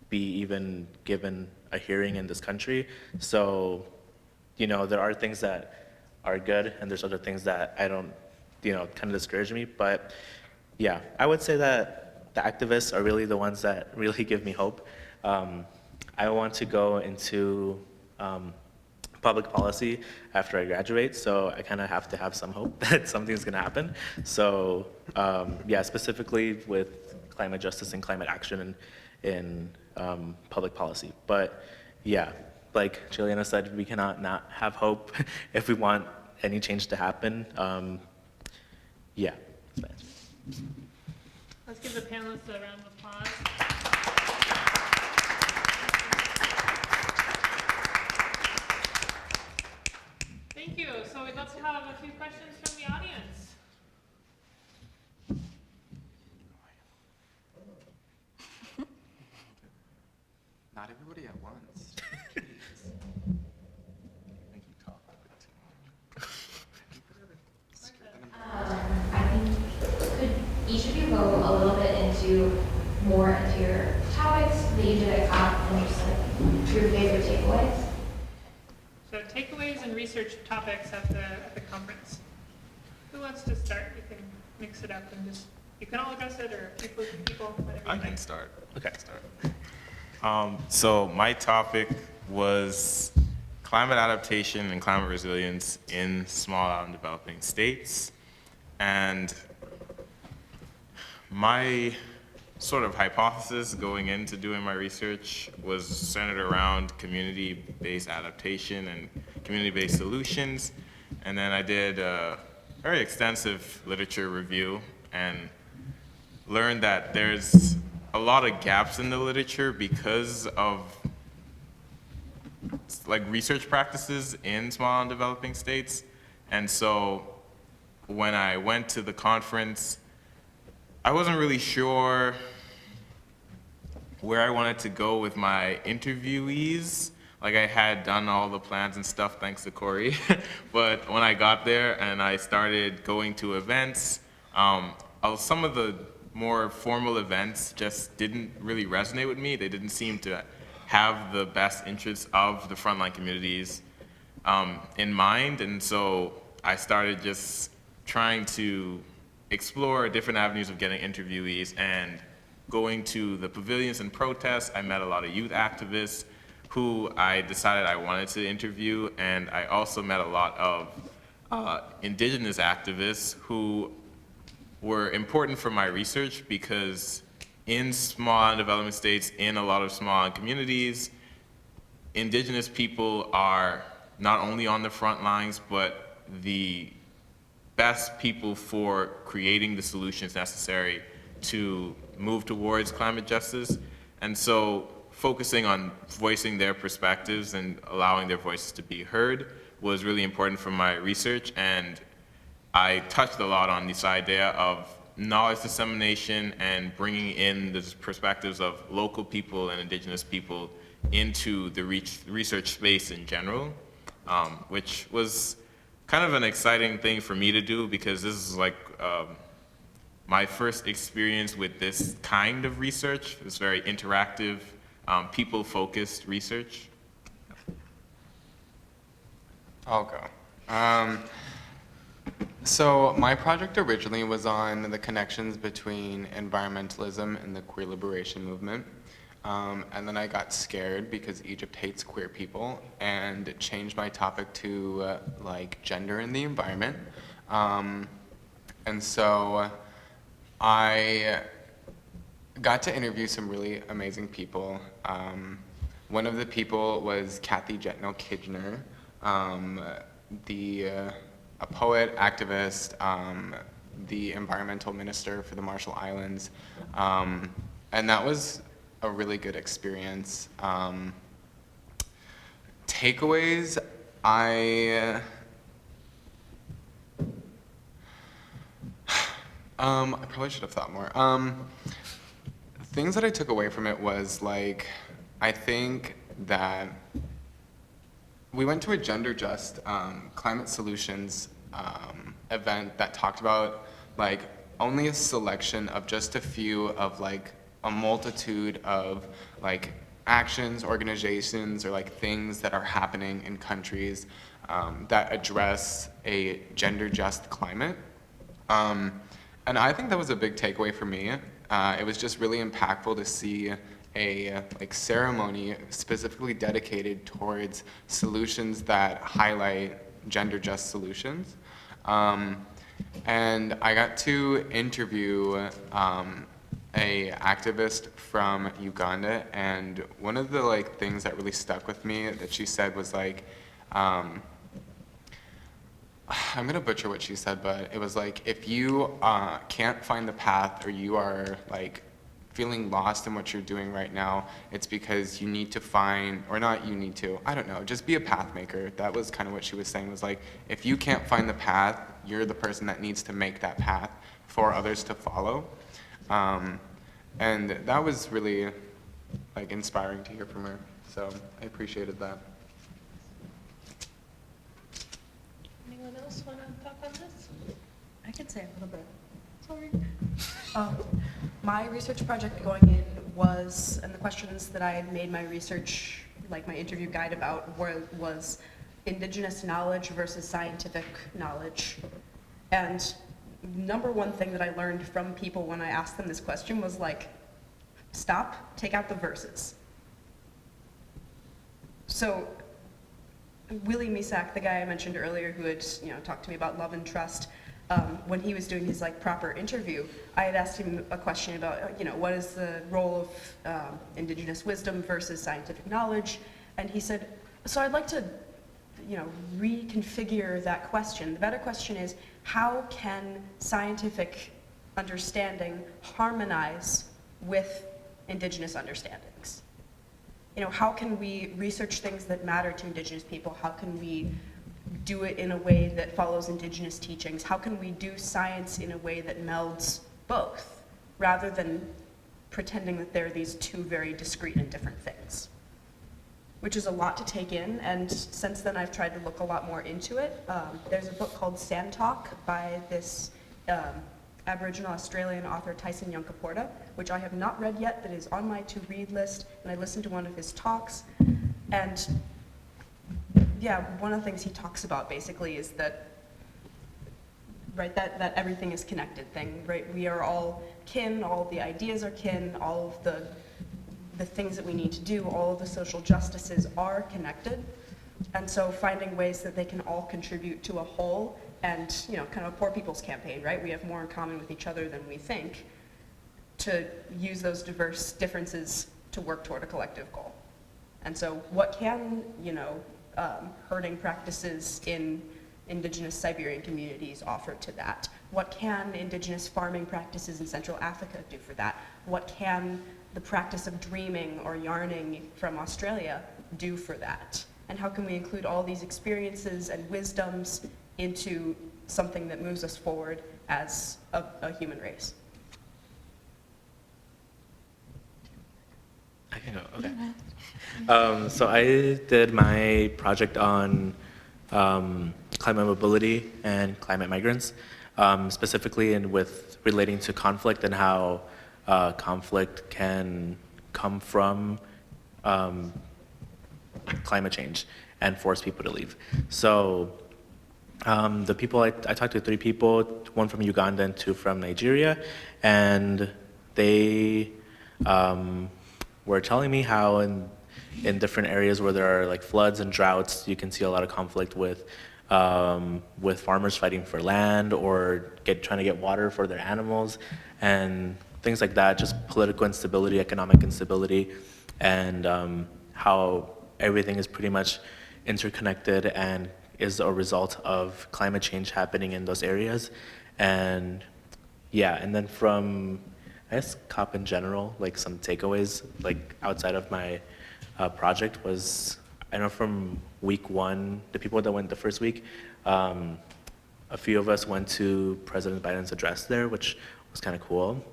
be even given a hearing in this country. So, you know, there are things that are good, and there's other things that I don't, you know, kind of discourage me. But yeah, I would say that the activists are really the ones that really give me hope. I want to go into public policy after I graduate, so I kind of have to have some hope that something's going to happen. So yeah, specifically with climate justice and climate action in public policy. But yeah, like Juliana said, we cannot not have hope if we want any change to happen. Yeah, that's my answer. Let's give the panelists a round of applause. Thank you. So we'd love to have a few questions from the audience. Not everybody at once. I think could each of you go a little bit more into your topics that you did at COP and just like your favorite takeaways? So takeaways and research topics at the conference. Who wants to start? We can mix it up and just, you can all address it or people, whatever I you can like. start. Okay, so my topic was climate adaptation and climate resilience in small island developing states. And my sort of hypothesis going into doing my research was centered around community-based adaptation and community-based solutions. And then I did a very extensive literature review and learned that there's a lot of gaps in the literature because of like research practices in small and developing states. And so when I went to the conference, I wasn't really sure where I wanted to go with my interviewees. Like I had done all the plans and stuff thanks to Corrie, but when I got there and I started going to events, some of the more formal events just didn't really resonate with me. They didn't seem to have the best interests of the frontline communities in mind, and so I started just trying to explore different avenues of getting interviewees and going to the pavilions and protests. I met a lot of youth activists who I decided I wanted to interview, and I also met a lot of indigenous activists who were important for my research because in small and development states, in a lot of small communities, indigenous people are not only on the front lines, but the best people for creating the solutions necessary to move towards climate justice. And so focusing on voicing their perspectives and allowing their voices to be heard was really important for my research. And I touched a lot on this idea of knowledge dissemination and bringing in the perspectives of local people and indigenous people into the research space in general, which was kind of an exciting thing for me to do because this is like my first experience with this kind of research. It's very interactive, people-focused research. I'll go. So my project originally was on the connections between environmentalism and the queer liberation movement. And then I got scared because Egypt hates queer people and changed my topic to like gender in the environment. And so I got to interview some really amazing people. One of the people was Kathy Jetnell-Kidner, a poet, activist, the environmental minister for the Marshall Islands. And that was a really good experience. Takeaways, I probably should have thought more. Things that I took away from it was like, I think that we went to a Gender Just Climate Solutions event that talked about like only a selection of just a few of like a multitude of like actions, organizations, or like things that are happening in countries that address a gender just climate. And I think that was a big takeaway for me. It was just really impactful to see a like ceremony specifically dedicated towards solutions that highlight gender just solutions. And I got to interview a activist from Uganda, and one of the like things that really stuck with me that she said was like, I'm gonna butcher what she said, but it was like, if you can't find the path, or you are like feeling lost in what you're doing right now, it's because you need to find, or not you need to, I don't know, just be a path maker. That was kind of what she was saying, was like, if you can't find the path, you're the person that needs to make that path for others to follow. And that was really like inspiring to hear from her. So I appreciated that. Anyone else want to talk on this? I could say a little bit. Sorry. My research project going in was, and the questions that I had made my research, like my interview guide about, was indigenous knowledge versus scientific knowledge. And number one thing that I learned from people when I asked them this question was like, stop, take out the verses. So Willie Misak, the guy I mentioned earlier who had talked to me about love and trust, when he was doing his like proper interview, I had asked him a question about what is the role of indigenous wisdom versus scientific knowledge, and he said, so I'd like to reconfigure that question. The better question is, how can scientific understanding harmonize with indigenous understandings? How can we research things that matter to indigenous people? How can we do it in a way that follows indigenous teachings? How can we do science in a way that melds both, rather than pretending that they're these two very discrete and different things? Which is a lot to take in, and since then I've tried to look a lot more into it. There's a book called Sand Talk by this Aboriginal Australian author Tyson Yunkaporta, which I have not read yet, that is on my to-read list, and I listened to one of his talks, and yeah, one of the things he talks about basically is that, right, that everything is connected thing, right? We are all kin, all the ideas are kin, all of the things that we need to do, all of the social justices are connected. And so finding ways that they can all contribute to a whole, and kind of a poor people's campaign, right? We have more in common with each other than we think, to use those diverse differences to work toward a collective goal. And so what can, herding practices in indigenous Siberian communities offer to that? What can indigenous farming practices in Central Africa do for that? What can the practice of dreaming or yarning from Australia do for that? And how can we include all these experiences and wisdoms into something that moves us forward as a human race? I can go, okay. So I did my project on climate mobility and climate migrants, specifically with relating to conflict and how conflict can come from climate change and force people to leave. So the people, I talked to 3 people, 1 from Uganda and 2 from Nigeria, and they were telling me how in different areas where there are like floods and droughts, you can see a lot of conflict with farmers fighting for land or trying to get water for their animals and things like that, just political instability, economic instability, and how everything is pretty much interconnected and is a result of climate change happening in those areas. And yeah, and then from, I guess, COP in general, like some takeaways, like outside of my project was, I know from week 1, the people that went the first week, a few of us went to President Biden's address there, which was kind of cool.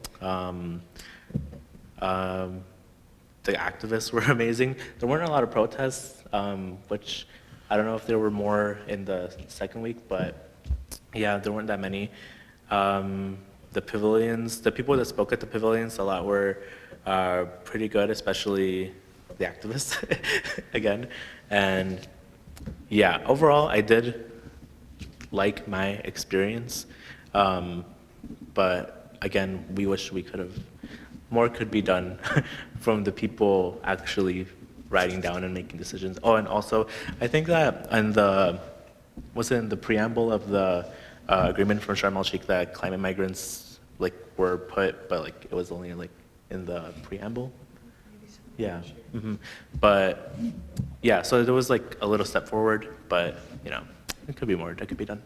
The activists were amazing. There weren't a lot of protests, which I don't know if there were more in the second week, but yeah, there weren't that many. The pavilions, the people that spoke at the pavilions, a lot were pretty good, especially the activists, again. And yeah, overall, I did like my experience, but again, we wish we could have, more could be done from the people actually writing down and making decisions. Oh, and also, I think that in the, was it in the preamble of the agreement from Sharm el-Sheikh that climate migrants like were put, but like it was only like in the preamble? Yeah. But yeah, so there was like a little step forward, but you know, it could be more that could be done.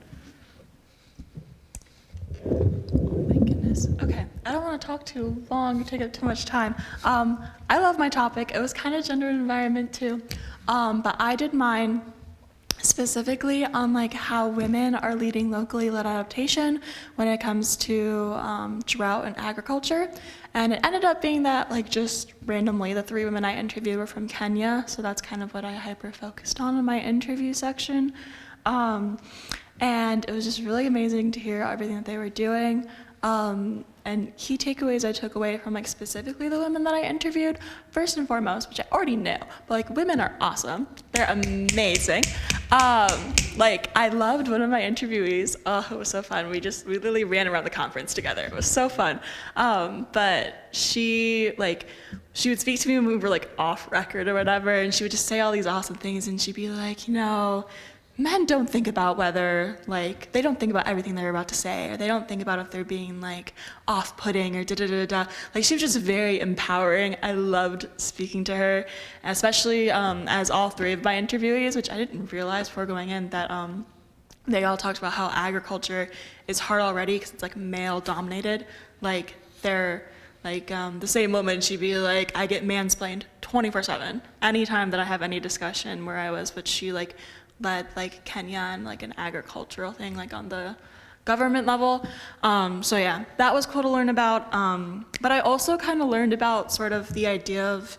Oh my goodness. Okay, I don't want to talk too long, take up too much time. I love my topic. It was kind of gender and environment too, but I did mine specifically on like how women are leading locally led adaptation when it comes to drought and agriculture. And it ended up being that like just randomly the 3 women I interviewed were from Kenya, so that's kind of what I hyper focused on in my interview section. And it was just really amazing to hear everything that they were doing. And key takeaways I took away from like specifically the women that I interviewed, first and foremost, which I already knew, but like women are awesome. They're amazing. Like I loved one of my interviewees. Oh, it was so fun. We literally ran around the conference together. It was so fun. But she would speak to me when we were like off record or whatever, and she would just say all these awesome things, and she'd be like, you know, men don't think about whether, like, they don't think about everything they're about to say, or they don't think about if they're being, like, off-putting or da-da-da-da. Like, she was just very empowering. I loved speaking to her, especially as all 3 of my interviewees, which I didn't realize before going in, that they all talked about how agriculture is hard already because it's, like, male-dominated. Like, they're, like, the same woman, she'd be like, I get mansplained 24/7. Anytime that I have any discussion where I was, but she, like, led like Kenya and like an agricultural thing like on the government level. So yeah, that was cool to learn about. But I also kind of learned about sort of the idea of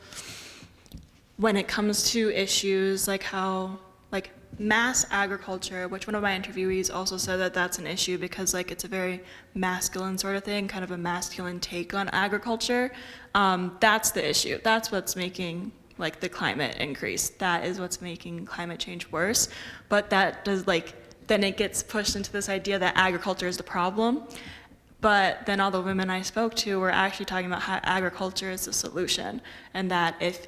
when it comes to issues like how like mass agriculture, which one of my interviewees also said that that's an issue because like it's a very masculine sort of thing, kind of a masculine take on agriculture. That's the issue. That's what's making like the climate increase. That is what's making climate change worse. But that does like, then it gets pushed into this idea that agriculture is the problem. But then all the women I spoke to were actually talking about how agriculture is the solution. And that if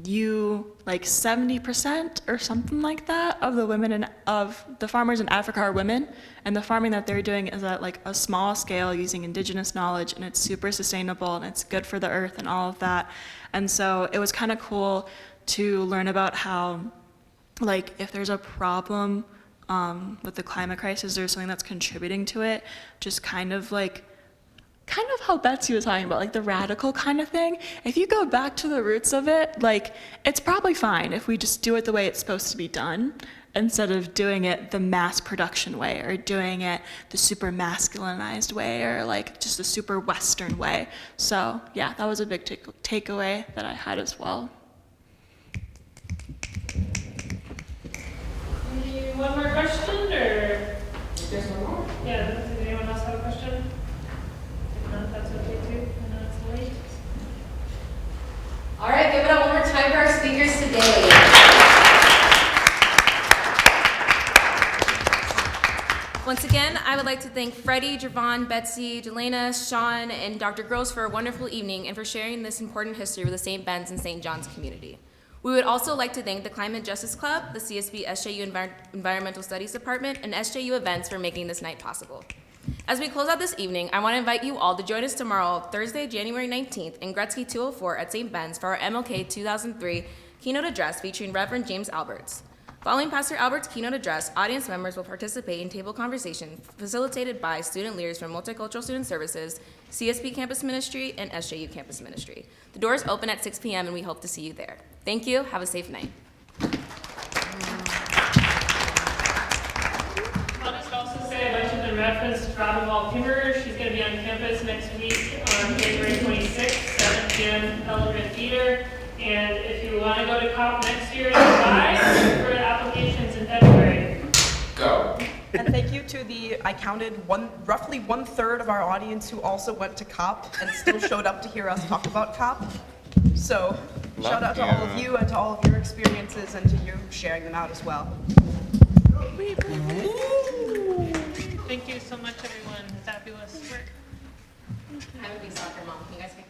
you, like 70% or something like that of the women of the farmers in Africa are women, and the farming that they're doing is at like a small scale using indigenous knowledge, and it's super sustainable and it's good for the earth and all of that. And so it was kind of cool to learn about how, like, if there's a problem with the climate crisis or something that's contributing to it, just kind of how Betsy was talking about, like the radical kind of thing. If you go back to the roots of it, like, it's probably fine if we just do it the way it's supposed to be done, instead of doing it the mass production way, or doing it the super masculinized way, or like just the super Western way. So yeah, that was a big takeaway that I had as well. Thank you. one more question, or? There's one more. Yeah, does anyone else have a question? If not, that's okay too. I know it's late. All right, give it up one more time for our speakers today. Once again, I would like to thank Freddie, Javon, Betsy, Jelena, Sean, and Dr. Gross for a wonderful evening and for sharing this important history with the St. Ben's and St. John's community. We would also like to thank the Climate Justice Club, the CSB SJU Environmental Studies Department, and SJU Events for making this night possible. As we close out this evening, I want to invite you all to join us tomorrow, Thursday, January 19th, in Gretzky 204 at St. Ben's for our MLK 2003 keynote address featuring Reverend James Alberts. Following Pastor Albert's keynote address, audience members will participate in table conversation facilitated by student leaders from Multicultural Student Services, CSB Campus Ministry, and SJU Campus Ministry. The doors open at 6 p.m. and we hope to see you there. Thank you. Have a safe night. I'll just also say I mentioned in reference to Robin Wall-Kimmerer. She's going to be on campus next week on January 26th, 7 p.m. Pellegrin Theater. And if you want to go to COP next year in July, for applications in February. Go. And thank you to the, I counted roughly 1/3 of our audience who also went to COP and still showed up to hear us talk about COP. So shout out to all of you and to all of your experiences and to you sharing them out as well. Thank you so much, everyone. Fabulous work. I would be soccer mom. Can you guys pick